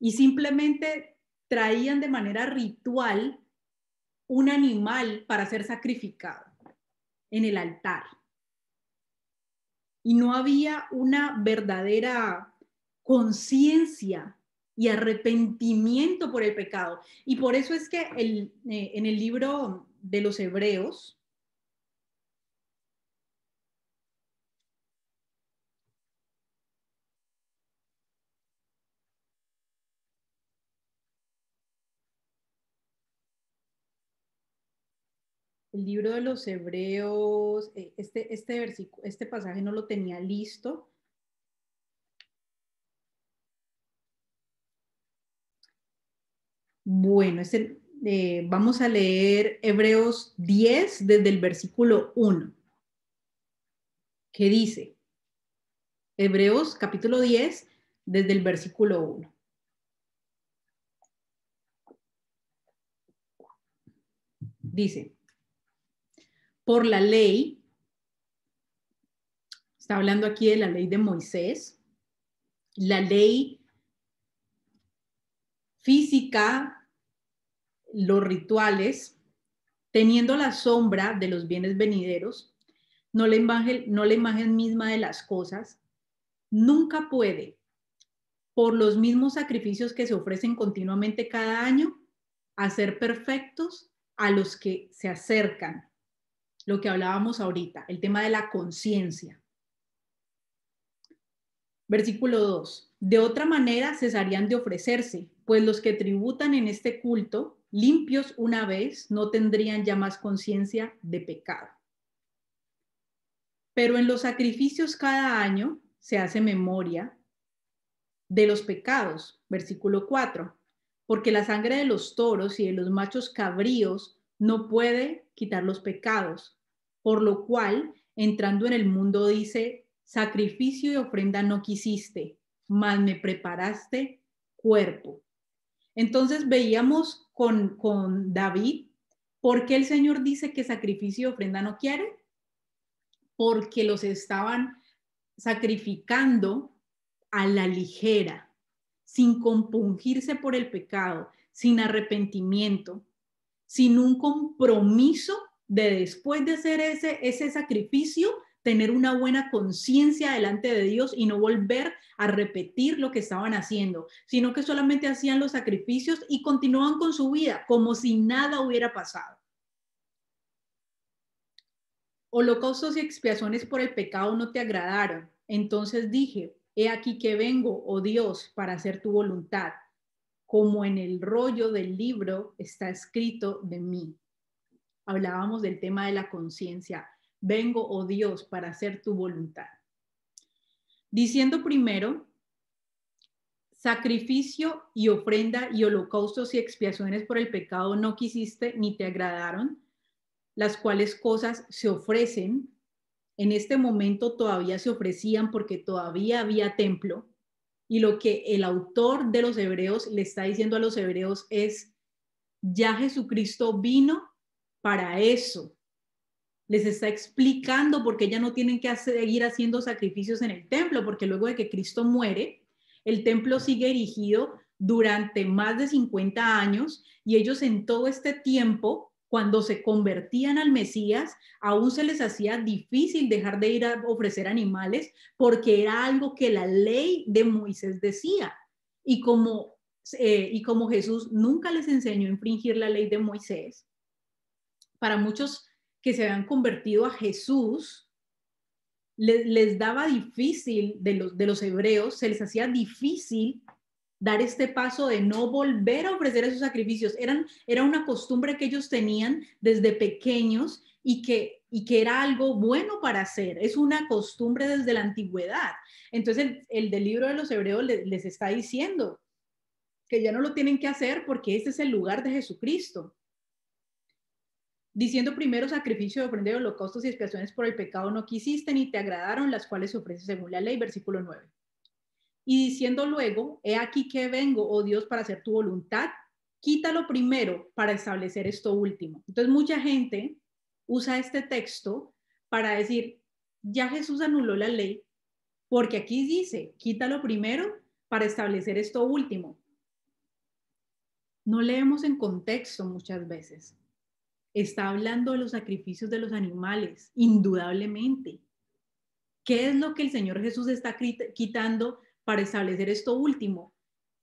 y simplemente traían de manera ritual un animal para ser sacrificado en el altar. Y no había una verdadera conciencia y arrepentimiento por el pecado. Y por eso es que en el libro de los Hebreos, el libro de los Hebreos, este pasaje no lo tenía listo. Bueno, vamos a leer Hebreos 10 desde el versículo 1, que dice, Hebreos capítulo 10 desde el versículo 1. Dice, por la ley, está hablando aquí de la ley de Moisés, la ley física, los rituales, teniendo la sombra de los bienes venideros, no la imagen misma de las cosas, nunca puede, por los mismos sacrificios que se ofrecen continuamente cada año, hacer perfectos a los que se acercan. Lo que hablábamos ahorita, el tema de la conciencia. Versículo 2. De otra manera cesarían de ofrecerse, pues los que tributan en este culto, limpios una vez, no tendrían ya más conciencia de pecado. Pero en los sacrificios cada año se hace memoria de los pecados. Versículo 4. Porque la sangre de los toros y de los machos cabríos no puede quitar los pecados. Por lo cual, entrando en el mundo, dice, sacrificio y ofrenda no quisiste, mas me preparaste cuerpo. Entonces veíamos con David, ¿por qué el Señor dice que sacrificio y ofrenda no quiere? Porque los estaban sacrificando a la ligera, sin compungirse por el pecado, sin arrepentimiento, sin un compromiso de después de hacer ese sacrificio, tener una buena conciencia delante de Dios y no volver a repetir lo que estaban haciendo, sino que solamente hacían los sacrificios y continuaban con su vida como si nada hubiera pasado. Holocaustos y expiaciones por el pecado no te agradaron. Entonces dije, he aquí que vengo, oh Dios, para hacer tu voluntad, como en el rollo del libro está escrito de mí. Hablábamos del tema de la conciencia. Vengo, oh Dios, para hacer tu voluntad. Diciendo primero, sacrificio y ofrenda y holocaustos y expiaciones por el pecado no quisiste ni te agradaron, las cuales cosas se ofrecen. En este momento todavía se ofrecían porque todavía había templo. Y lo que el autor de los Hebreos le está diciendo a los hebreos es, ya Jesucristo vino para eso. Les está explicando por qué ya no tienen que seguir haciendo sacrificios en el templo, porque luego de que Cristo muere, el templo sigue erigido durante más de 50 años y ellos en todo este tiempo, cuando se convertían al Mesías, aún se les hacía difícil dejar de ir a ofrecer animales porque era algo que la ley de Moisés decía. Y como Jesús nunca les enseñó a infringir la ley de Moisés, para muchos que se habían convertido a Jesús, les daba difícil, de los hebreos, se les hacía difícil dar este paso de no volver a ofrecer esos sacrificios. Era una costumbre que ellos tenían desde pequeños y que era algo bueno para hacer. Es una costumbre desde la antigüedad. Entonces el del libro de los Hebreos les está diciendo que ya no lo tienen que hacer porque este es el lugar de Jesucristo. diciendo primero sacrificio de ofrenda de holocaustos y expiaciones por el pecado no quisiste ni te agradaron, las cuales se ofrecen según la ley, versículo 9. Y diciendo luego, he aquí que vengo, oh Dios, para hacer tu voluntad, quítalo primero para establecer esto último. Entonces mucha gente usa este texto para decir, ya Jesús anuló la ley, porque aquí dice, quítalo primero para establecer esto último. No leemos en contexto muchas veces. Está hablando de los sacrificios de los animales, indudablemente. ¿Qué es lo que el Señor Jesús está quitando para establecer esto último?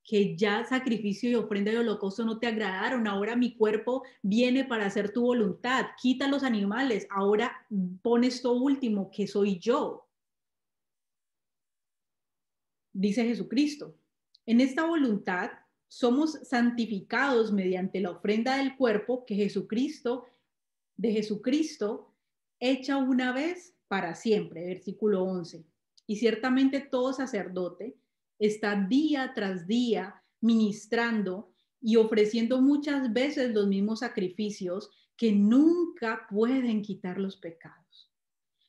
Que ya sacrificio y ofrenda de holocausto no te agradaron, ahora mi cuerpo viene para hacer tu voluntad, quita los animales, ahora pon esto último, que soy yo, dice Jesucristo. En esta voluntad somos santificados mediante la ofrenda del cuerpo que de Jesucristo, hecha una vez para siempre, versículo 11. Y ciertamente todo sacerdote está día tras día ministrando y ofreciendo muchas veces los mismos sacrificios que nunca pueden quitar los pecados.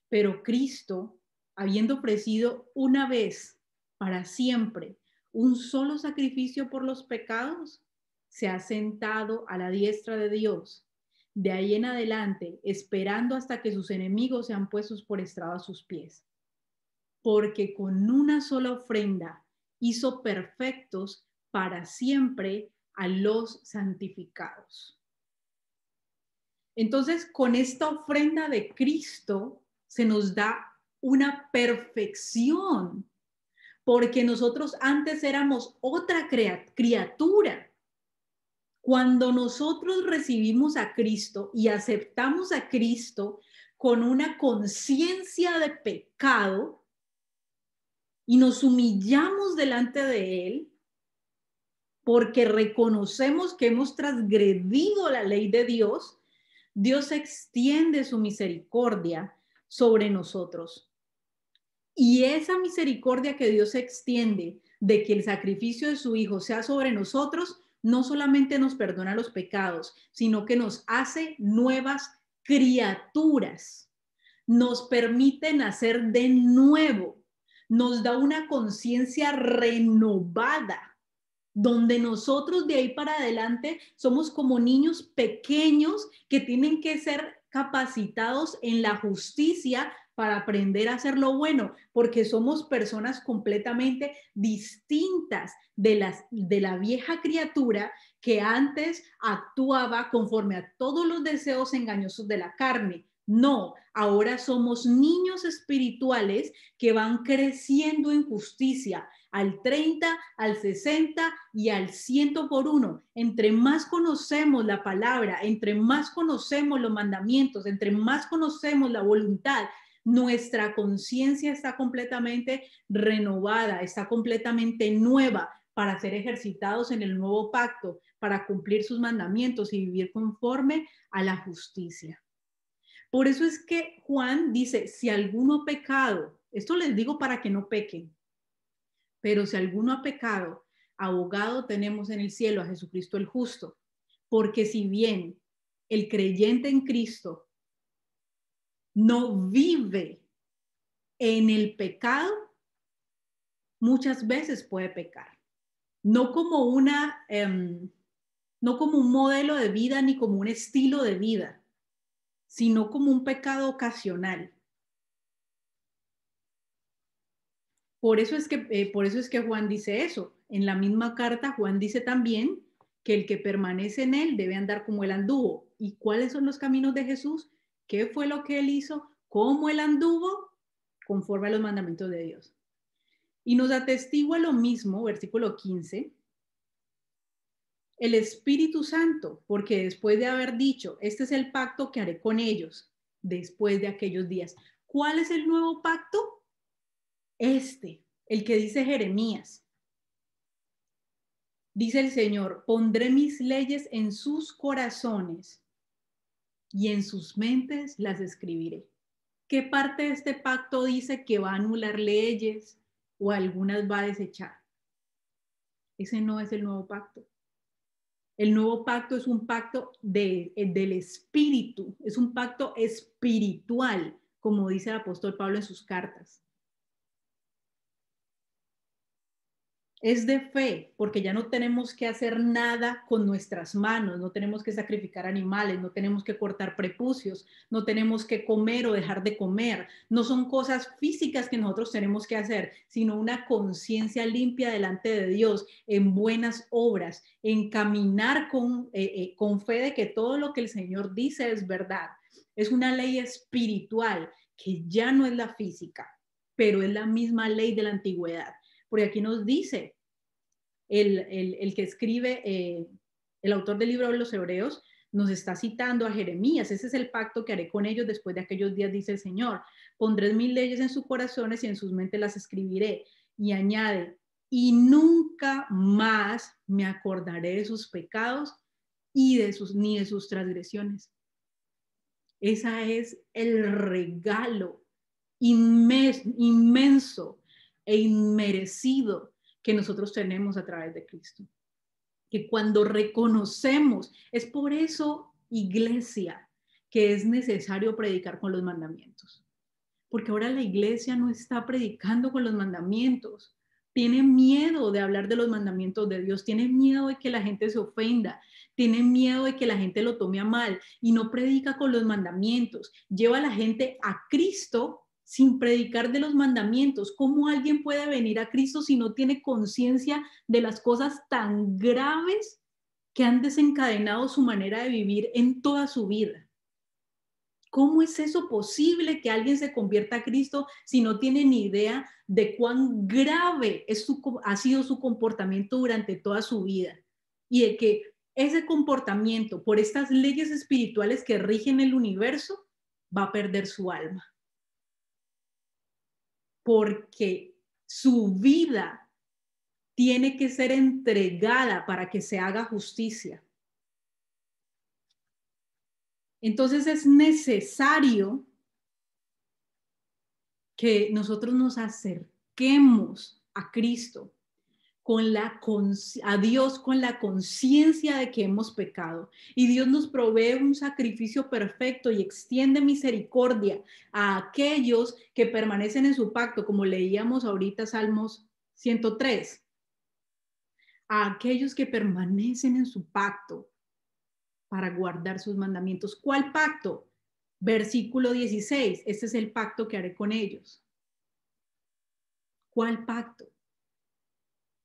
Pero Cristo, habiendo ofrecido una vez para siempre un solo sacrificio por los pecados, se ha sentado a la diestra de Dios. De ahí en adelante, esperando hasta que sus enemigos sean puestos por estrado a sus pies. Porque con una sola ofrenda hizo perfectos para siempre a los santificados. Entonces, con esta ofrenda de Cristo se nos da una perfección, porque nosotros antes éramos otra criatura. Cuando nosotros recibimos a Cristo y aceptamos a Cristo con una conciencia de pecado y nos humillamos delante de Él, porque reconocemos que hemos transgredido la ley de Dios, Dios extiende su misericordia sobre nosotros. Y esa misericordia que Dios extiende de que el sacrificio de su Hijo sea sobre nosotros, no solamente nos perdona los pecados, sino que nos hace nuevas criaturas, nos permite nacer de nuevo, nos da una conciencia renovada, donde nosotros de ahí para adelante somos como niños pequeños que tienen que ser capacitados en la justicia para aprender a hacer lo bueno, porque somos personas completamente distintas de la vieja criatura que antes actuaba conforme a todos los deseos engañosos de la carne. No, ahora somos niños espirituales que van creciendo en justicia al 30, al 60 y al 100 por uno. Entre más conocemos la palabra, entre más conocemos los mandamientos, entre más conocemos la voluntad, nuestra conciencia está completamente renovada, está completamente nueva para ser ejercitados en el nuevo pacto, para cumplir sus mandamientos y vivir conforme a la justicia. Por eso es que Juan dice, si alguno ha pecado, esto les digo para que no pequen, pero si alguno ha pecado, abogado tenemos en el cielo a Jesucristo el justo, porque si bien el creyente en Cristo no vive en el pecado, muchas veces puede pecar. No como no como un modelo de vida ni como un estilo de vida, sino como un pecado ocasional. Por eso es que Juan dice eso. En la misma carta, Juan dice también que el que permanece en él debe andar como él anduvo. ¿Y cuáles son los caminos de Jesús? ¿Qué fue lo que él hizo? ¿Cómo él anduvo? Conforme a los mandamientos de Dios. Y nos atestigua lo mismo, versículo 15, el Espíritu Santo, porque después de haber dicho, este es el pacto que haré con ellos después de aquellos días. ¿Cuál es el nuevo pacto? El que dice Jeremías. Dice el Señor, pondré mis leyes en sus corazones y en sus mentes las escribiré. ¿Qué parte de este pacto dice que va a anular leyes o algunas va a desechar? Ese no es el nuevo pacto. El nuevo pacto es un pacto del espíritu, es un pacto espiritual, como dice el apóstol Pablo en sus cartas. Es de fe, porque ya no tenemos que hacer nada con nuestras manos, no tenemos que sacrificar animales, no tenemos que cortar prepucios, no tenemos que comer o dejar de comer. No son cosas físicas que nosotros tenemos que hacer, sino una conciencia limpia delante de Dios, en buenas obras, en caminar con fe de que todo lo que el Señor dice es verdad. Es una ley espiritual que ya no es la física, pero es la misma ley de la antigüedad. Porque aquí nos dice el que escribe, el autor del libro de los Hebreos, nos está citando a Jeremías. Ese es el pacto que haré con ellos después de aquellos días, dice el Señor. Pondré mis leyes en sus corazones y en sus mentes las escribiré. Y añade, y nunca más me acordaré de sus pecados y ni de sus transgresiones. Ese es el regalo inmenso e inmerecido que nosotros tenemos a través de Cristo. Que cuando reconocemos, es por eso, iglesia, que es necesario predicar con los mandamientos. Porque ahora la iglesia no está predicando con los mandamientos. Tiene miedo de hablar de los mandamientos de Dios, tiene miedo de que la gente se ofenda, tiene miedo de que la gente lo tome a mal y no predica con los mandamientos. Lleva a la gente a Cristo sin predicar de los mandamientos. ¿Cómo alguien puede venir a Cristo si no tiene conciencia de las cosas tan graves que han desencadenado su manera de vivir en toda su vida? ¿Cómo es eso posible que alguien se convierta a Cristo si no tiene ni idea de cuán grave ha sido su comportamiento durante toda su vida? Y de que ese comportamiento, por estas leyes espirituales que rigen el universo, va a perder su alma. Porque su vida tiene que ser entregada para que se haga justicia. Entonces es necesario que nosotros nos acerquemos a Cristo, a Dios con la conciencia de que hemos pecado. Y Dios nos provee un sacrificio perfecto y extiende misericordia a aquellos que permanecen en su pacto, como leíamos ahorita Salmos 103. A aquellos que permanecen en su pacto para guardar sus mandamientos. ¿Cuál pacto? Versículo 16. Este es el pacto que haré con ellos. ¿Cuál pacto?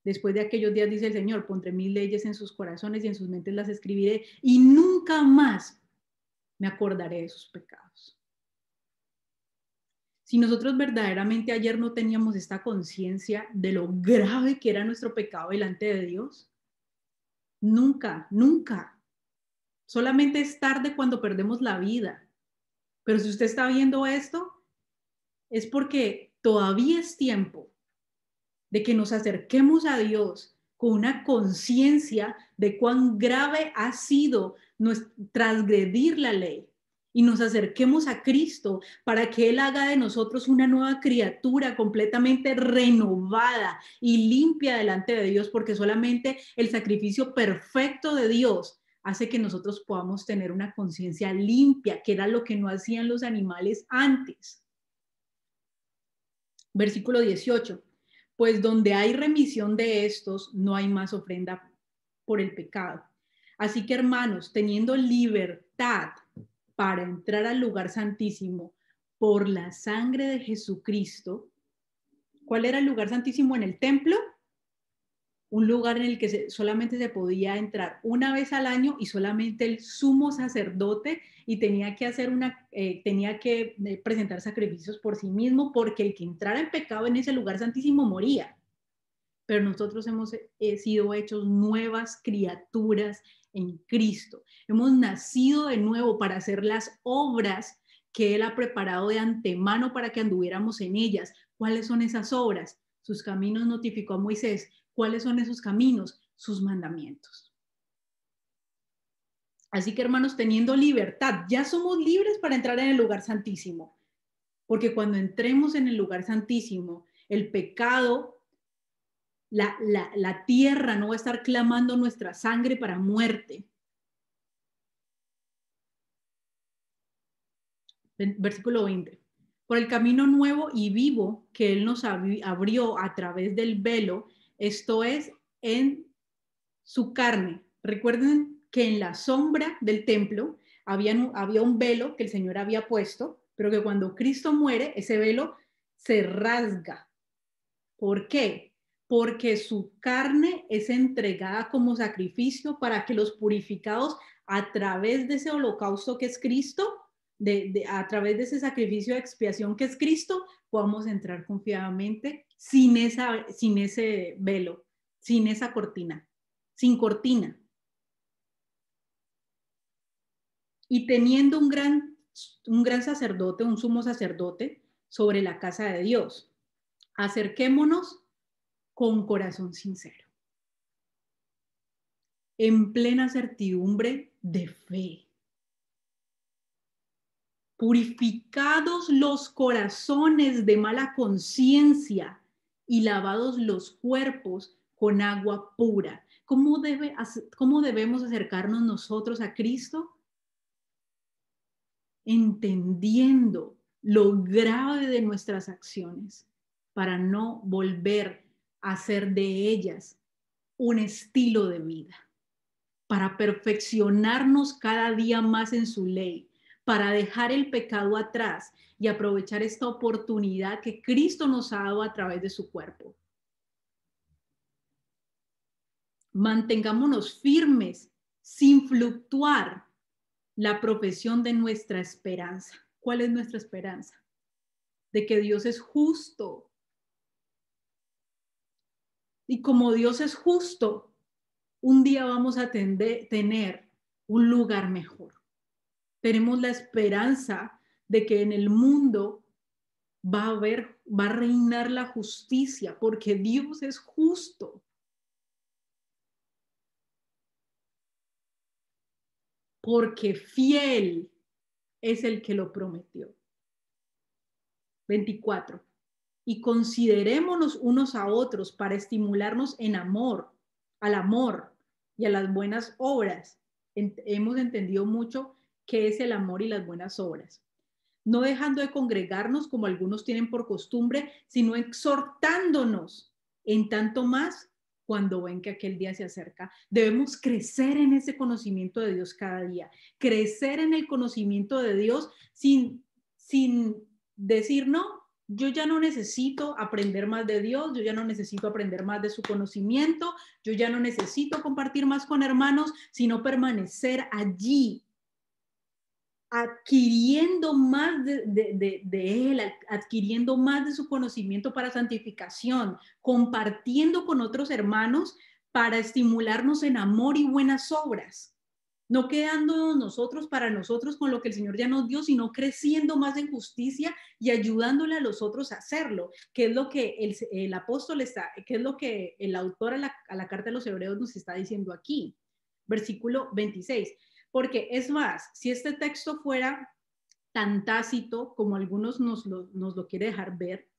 Después de aquellos días, dice el Señor, pondré mis leyes en sus corazones y en sus mentes las escribiré y nunca más me acordaré de sus pecados. Si nosotros verdaderamente ayer no teníamos esta conciencia de lo grave que era nuestro pecado delante de Dios, nunca, nunca. Solamente es tarde cuando perdemos la vida. Pero si usted está viendo esto, es porque todavía es tiempo de que nos acerquemos a Dios con una conciencia de cuán grave ha sido transgredir la ley y nos acerquemos a Cristo para que Él haga de nosotros una nueva criatura completamente renovada y limpia delante de Dios, porque solamente el sacrificio perfecto de Dios hace que nosotros podamos tener una conciencia limpia, que era lo que no hacían los animales antes. Versículo 18. Pues donde hay remisión de estos, no hay más ofrenda por el pecado. Así que, hermanos, teniendo libertad para entrar al lugar santísimo por la sangre de Jesucristo. ¿Cuál era el lugar santísimo en el templo? Un lugar en el que solamente se podía entrar una vez al año y solamente el sumo sacerdote, y tenía que presentar sacrificios por sí mismo, porque el que entrara en pecado en ese lugar santísimo moría. Pero nosotros hemos sido hechos nuevas criaturas en Cristo. Hemos nacido de nuevo para hacer las obras que Él ha preparado de antemano para que anduviéramos en ellas. ¿Cuáles son esas obras? Sus caminos notificó a Moisés. ¿Cuáles son esos caminos? Sus mandamientos. Así que, hermanos, teniendo libertad, ya somos libres para entrar en el lugar santísimo. Porque cuando entremos en el lugar santísimo, el pecado, la tierra no va a estar clamando nuestra sangre para muerte. Versículo 20. Por el camino nuevo y vivo que Él nos abrió a través del velo, esto es, en su carne. Recuerden que en la sombra del templo había un velo que el Señor había puesto, pero que cuando Cristo muere, ese velo se rasga. ¿Por qué? Porque su carne es entregada como sacrificio para que los purificados a través de ese holocausto que es Cristo, a través de ese sacrificio de expiación que es Cristo, podamos entrar confiadamente sin ese velo, sin esa cortina, sin cortina. Y teniendo un gran sacerdote, un sumo sacerdote sobre la casa de Dios, acerquémonos con corazón sincero, en plena certidumbre de fe, purificados los corazones de mala conciencia y lavados los cuerpos con agua pura. ¿Cómo debemos acercarnos nosotros a Cristo? Entendiendo lo grave de nuestras acciones para no volver a hacer de ellas un estilo de vida, para perfeccionarnos cada día más en su ley, para dejar el pecado atrás y aprovechar esta oportunidad que Cristo nos ha dado a través de su cuerpo. Mantengámonos firmes sin fluctuar la profesión de nuestra esperanza. ¿Cuál es nuestra esperanza? De que Dios es justo. Y como Dios es justo, un día vamos a tener un lugar mejor. Tenemos la esperanza de que en el mundo va a reinar la justicia, porque Dios es justo. Porque fiel es el que lo prometió. 24. Y considerémonos unos a otros para estimularnos en amor, al amor y a las buenas obras. Hemos entendido mucho qué es el amor y las buenas obras. No dejando de congregarnos como algunos tienen por costumbre, sino exhortándonos en tanto más cuando ven que aquel día se acerca. Debemos crecer en ese conocimiento de Dios cada día, crecer en el conocimiento de Dios sin decir, no, yo ya no necesito aprender más de Dios, yo ya no necesito aprender más de su conocimiento, yo ya no necesito compartir más con hermanos, sino permanecer allí, adquiriendo más de Él, adquiriendo más de su conocimiento para santificación, compartiendo con otros hermanos para estimularnos en amor y buenas obras. No quedándonos nosotros para nosotros con lo que el Señor ya nos dio, sino creciendo más en justicia y ayudándole a los otros a hacerlo, que es lo que el apóstol que es lo que el autor a la carta de los Hebreos nos está diciendo aquí. Versículo 26. Porque es más, si este texto fuera tan tácito como algunos nos lo quiere dejar ver,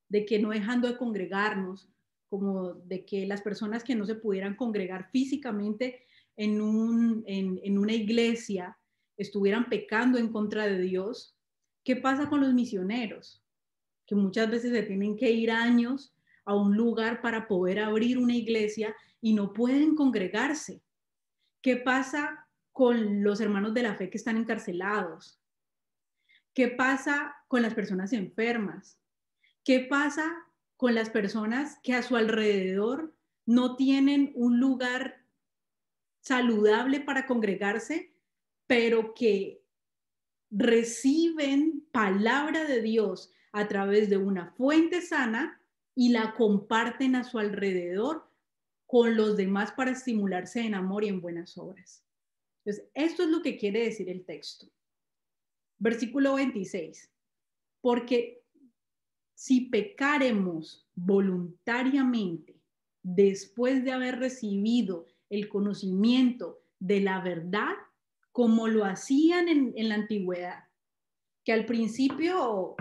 de que no dejando de congregarnos, como de que las personas que no se pudieran congregar físicamente en una iglesia estuvieran pecando en contra de Dios, ¿qué pasa con los misioneros? Que muchas veces se tienen que ir años a un lugar para poder abrir una iglesia y no pueden congregarse. ¿Qué pasa con los hermanos de la fe que están encarcelados? ¿Qué pasa con las personas enfermas? ¿Qué pasa con las personas que a su alrededor no tienen un lugar saludable para congregarse, pero que reciben palabra de Dios a través de una fuente sana y la comparten a su alrededor con los demás para estimularse en amor y en buenas obras? Entonces, esto es lo que quiere decir el texto. Versículo 26. Porque si pecaremos voluntariamente después de haber recibido el conocimiento de la verdad, como lo hacían en la antigüedad, que al principio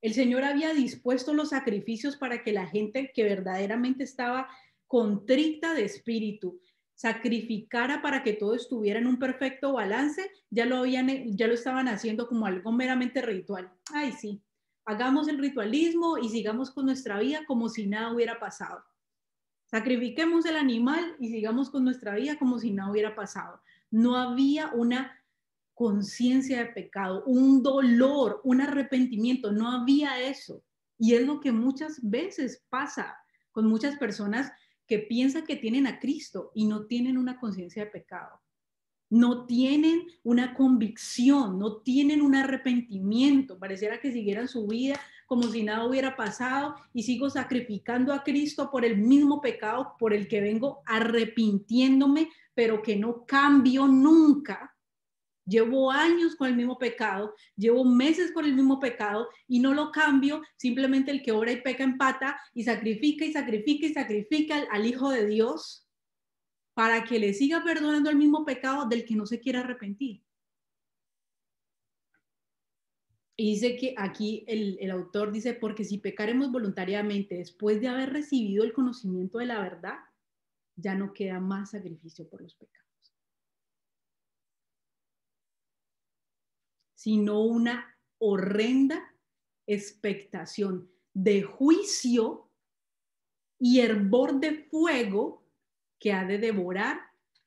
El Señor había dispuesto los sacrificios para que la gente que verdaderamente estaba contrita de espíritu sacrificara para que todo estuviera en un perfecto balance. Ya lo estaban haciendo como algo meramente ritual. Ay, sí, hagamos el ritualismo y sigamos con nuestra vida como si nada hubiera pasado. Sacrifiquemos el animal y sigamos con nuestra vida como si nada hubiera pasado. No había una conciencia de pecado, un dolor, un arrepentimiento, no había eso. Y es lo que muchas veces pasa con muchas personas que piensan que tienen a Cristo y no tienen una conciencia de pecado. No tienen una convicción, no tienen un arrepentimiento. Pareciera que siguieran su vida como si nada hubiera pasado y sigo sacrificando a Cristo por el mismo pecado por el que vengo arrepintiéndome, pero que no cambio nunca. Llevo años con el mismo pecado, llevo meses con el mismo pecado y no lo cambio. Simplemente el que obra y peca empata y sacrifica y sacrifica y sacrifica al Hijo de Dios para que le siga perdonando el mismo pecado del que no se quiere arrepentir. Y dice que aquí el autor dice, porque si pecaremos voluntariamente después de haber recibido el conocimiento de la verdad, ya no queda más sacrificio por los pecados, sino una horrenda expectación de juicio y hervor de fuego que ha de devorar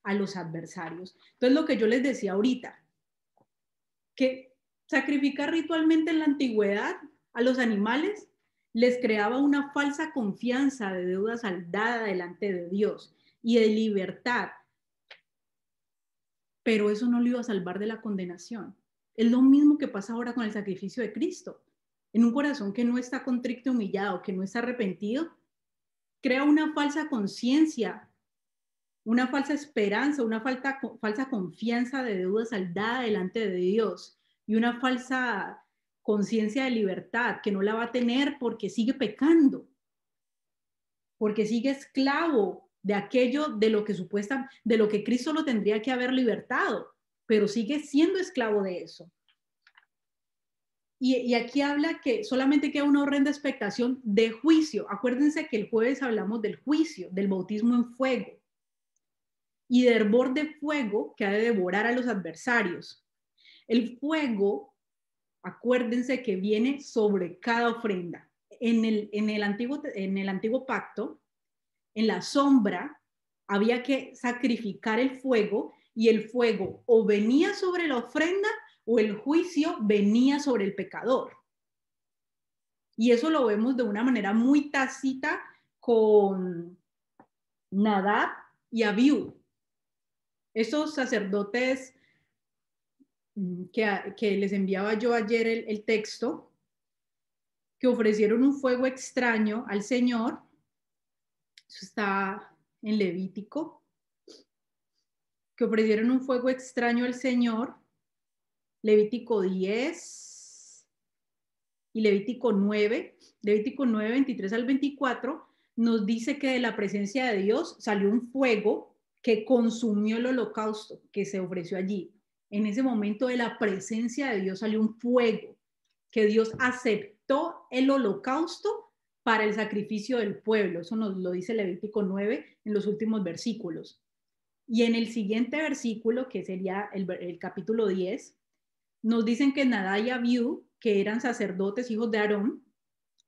a los adversarios. Entonces, lo que yo les decía ahorita, que sacrificar ritualmente en la antigüedad a los animales les creaba una falsa confianza de deuda saldada delante de Dios y de libertad, pero eso no lo iba a salvar de la condenación. Es lo mismo que pasa ahora con el sacrificio de Cristo. En un corazón que no está contrito y humillado, que no está arrepentido, crea una falsa conciencia, una falsa esperanza, una falsa confianza de deuda saldada delante de Dios y una falsa conciencia de libertad que no la va a tener porque sigue pecando, porque sigue esclavo de aquello de lo que Cristo lo tendría que haber libertado, pero sigue siendo esclavo de eso. Y aquí habla que solamente queda una horrenda expectación de juicio. Acuérdense que el jueves hablamos del juicio, del bautismo en fuego y de hervor de fuego que ha de devorar a los adversarios. El fuego, acuérdense que viene sobre cada ofrenda. En el antiguo pacto, en la sombra, había que sacrificar el fuego y el fuego o venía sobre la ofrenda o el juicio venía sobre el pecador. Y eso lo vemos de una manera muy tácita con Nadab y Abiú. Esos sacerdotes que les enviaba yo ayer el texto, que ofrecieron un fuego extraño al Señor. Eso está en Levítico. Que ofrecieron un fuego extraño al Señor. Levítico 10 y Levítico 9. Levítico 9, 23 al 24, nos dice que de la presencia de Dios salió un fuego que consumió el holocausto que se ofreció allí. En ese momento de la presencia de Dios salió un fuego, que Dios aceptó el holocausto para el sacrificio del pueblo. Eso nos lo dice Levítico 9 en los últimos versículos. Y en el siguiente versículo, que sería el capítulo 10, nos dicen que Nadab y Abiú, que eran sacerdotes, hijos de Aarón,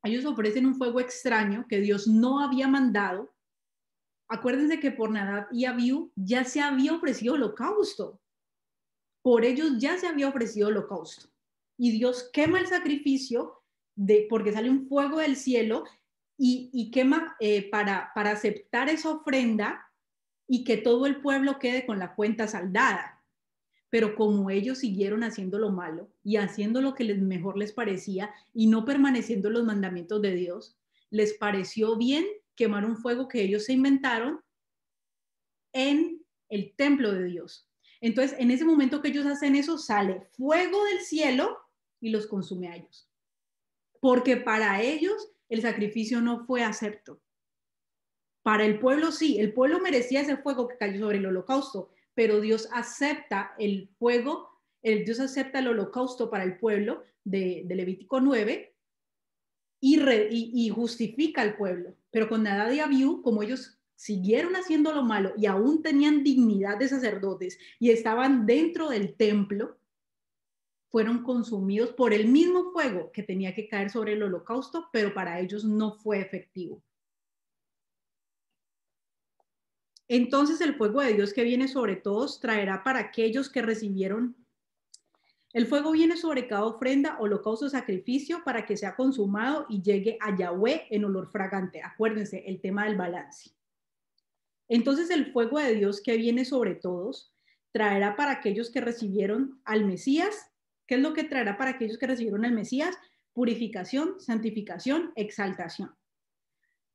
ellos ofrecen un fuego extraño que Dios no había mandado. Acuérdense que por Nadab y Abiú ya se había ofrecido holocausto. Por ellos ya se había ofrecido holocausto. Y Dios quema el sacrificio porque sale un fuego del cielo y quema para aceptar esa ofrenda y que todo el pueblo quede con la cuenta saldada. Pero como ellos siguieron haciendo lo malo y haciendo lo que mejor les parecía y no permaneciendo en los mandamientos de Dios, les pareció bien quemar un fuego que ellos se inventaron en el templo de Dios. Entonces, en ese momento que ellos hacen eso, sale fuego del cielo y los consume a ellos. Porque para ellos el sacrificio no fue acepto. Para el pueblo sí, el pueblo merecía ese fuego que cayó sobre el holocausto, pero Dios acepta el fuego, Dios acepta el holocausto para el pueblo de Levítico 9 y justifica al pueblo. Pero con Nadab y Abiú, como ellos siguieron haciendo lo malo y aún tenían dignidad de sacerdotes y estaban dentro del templo, fueron consumidos por el mismo fuego que tenía que caer sobre el holocausto, pero para ellos no fue efectivo. Entonces el fuego de Dios que viene sobre todos traerá para aquellos que recibieron. El fuego viene sobre cada ofrenda, holocausto, sacrificio, para que sea consumado y llegue a Yahweh en olor fragante. Acuérdense, el tema del balance. Entonces el fuego de Dios que viene sobre todos traerá para aquellos que recibieron al Mesías. ¿Qué es lo que traerá para aquellos que recibieron al Mesías? Purificación, santificación, exaltación.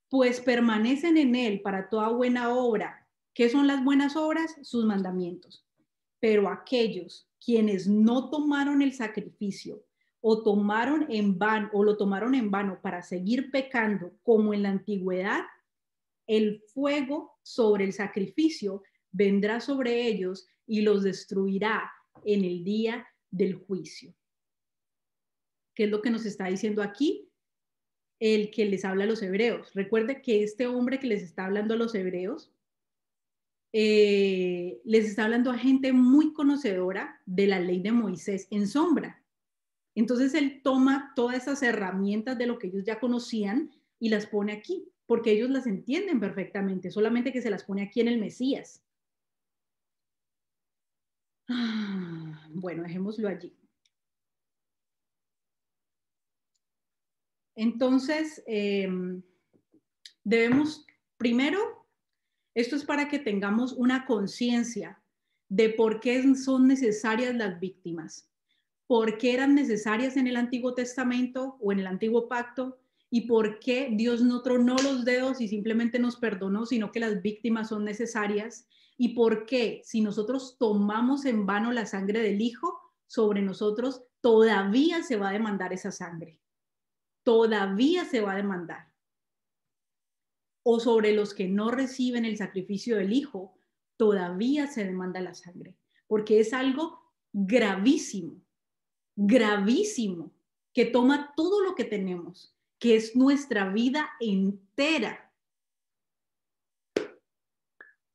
Pues permanecen en él para toda buena obra. ¿Qué son las buenas obras? Sus mandamientos. Pero aquellos quienes no tomaron el sacrificio o tomaron en vano o lo tomaron en vano para seguir pecando como en la antigüedad, el fuego sobre el sacrificio vendrá sobre ellos y los destruirá en el día del juicio. ¿Qué es lo que nos está diciendo aquí? El que les habla a los hebreos. Recuerde que este hombre que les está hablando a los hebreos, les está hablando a gente muy conocedora de la ley de Moisés en sombra. Entonces él toma todas esas herramientas de lo que ellos ya conocían y las pone aquí, porque ellos las entienden perfectamente, solamente que se las pone aquí en el Mesías. Bueno, dejémoslo allí. Entonces, debemos, primero, esto es para que tengamos una conciencia de por qué son necesarias las víctimas, por qué eran necesarias en el Antiguo Testamento o en el Antiguo Pacto y por qué Dios no tronó los dedos y simplemente nos perdonó, sino que las víctimas son necesarias y por qué si nosotros tomamos en vano la sangre del Hijo, sobre nosotros todavía se va a demandar esa sangre, todavía se va a demandar. O sobre los que no reciben el sacrificio del Hijo, todavía se demanda la sangre, porque es algo gravísimo, gravísimo, que toma todo lo que tenemos, que es nuestra vida entera.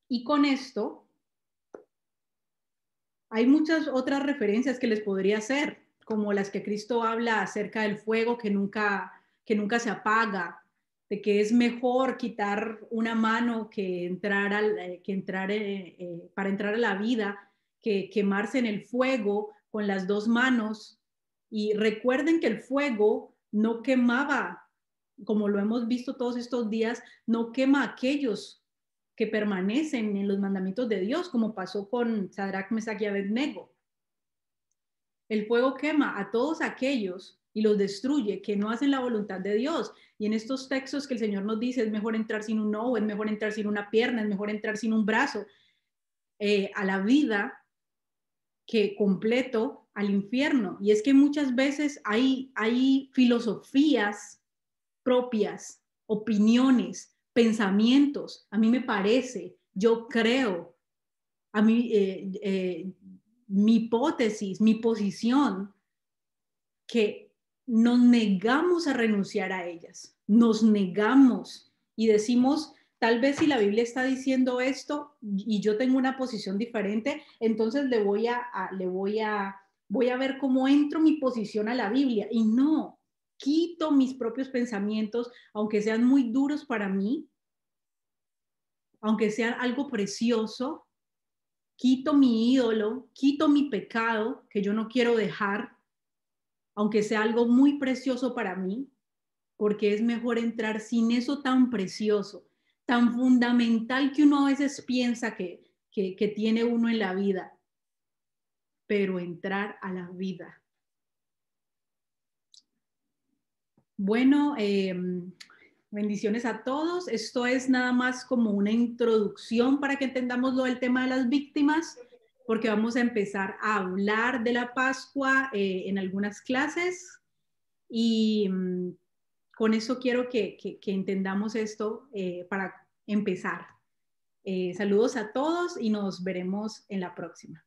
Y con esto, hay muchas otras referencias que les podría hacer, como las que Cristo habla acerca del fuego que nunca se apaga, de que es mejor quitar una mano que para entrar a la vida, que quemarse en el fuego con las dos manos. Y recuerden que el fuego no quemaba, como lo hemos visto todos estos días, no quema a aquellos que permanecen en los mandamientos de Dios, como pasó con Sadrach, Mesach y Abednego. El fuego quema a todos aquellos y los destruye que no hacen la voluntad de Dios. Y en estos textos que el Señor nos dice, es mejor entrar sin un ojo, es mejor entrar sin una pierna, es mejor entrar sin un brazo a la vida que completo al infierno. Y es que muchas veces hay filosofías propias, opiniones, pensamientos. A mí me parece, yo creo, a mí, mi hipótesis, mi posición, que nos negamos a renunciar a ellas, nos negamos y decimos, tal vez si la Biblia está diciendo esto y yo tengo una posición diferente, entonces voy a ver cómo entro mi posición a la Biblia. Y no, quito mis propios pensamientos, aunque sean muy duros para mí, aunque sean algo precioso, quito mi ídolo, quito mi pecado que yo no quiero dejar, aunque sea algo muy precioso para mí, porque es mejor entrar sin eso tan precioso, tan fundamental que uno a veces piensa que tiene uno en la vida, pero entrar a la vida. Bueno, bendiciones a todos. Esto es nada más como una introducción para que entendamos lo del tema de las víctimas, porque vamos a empezar a hablar de la Pascua en algunas clases y con eso quiero que entendamos esto para empezar. Saludos a todos y nos veremos en la próxima.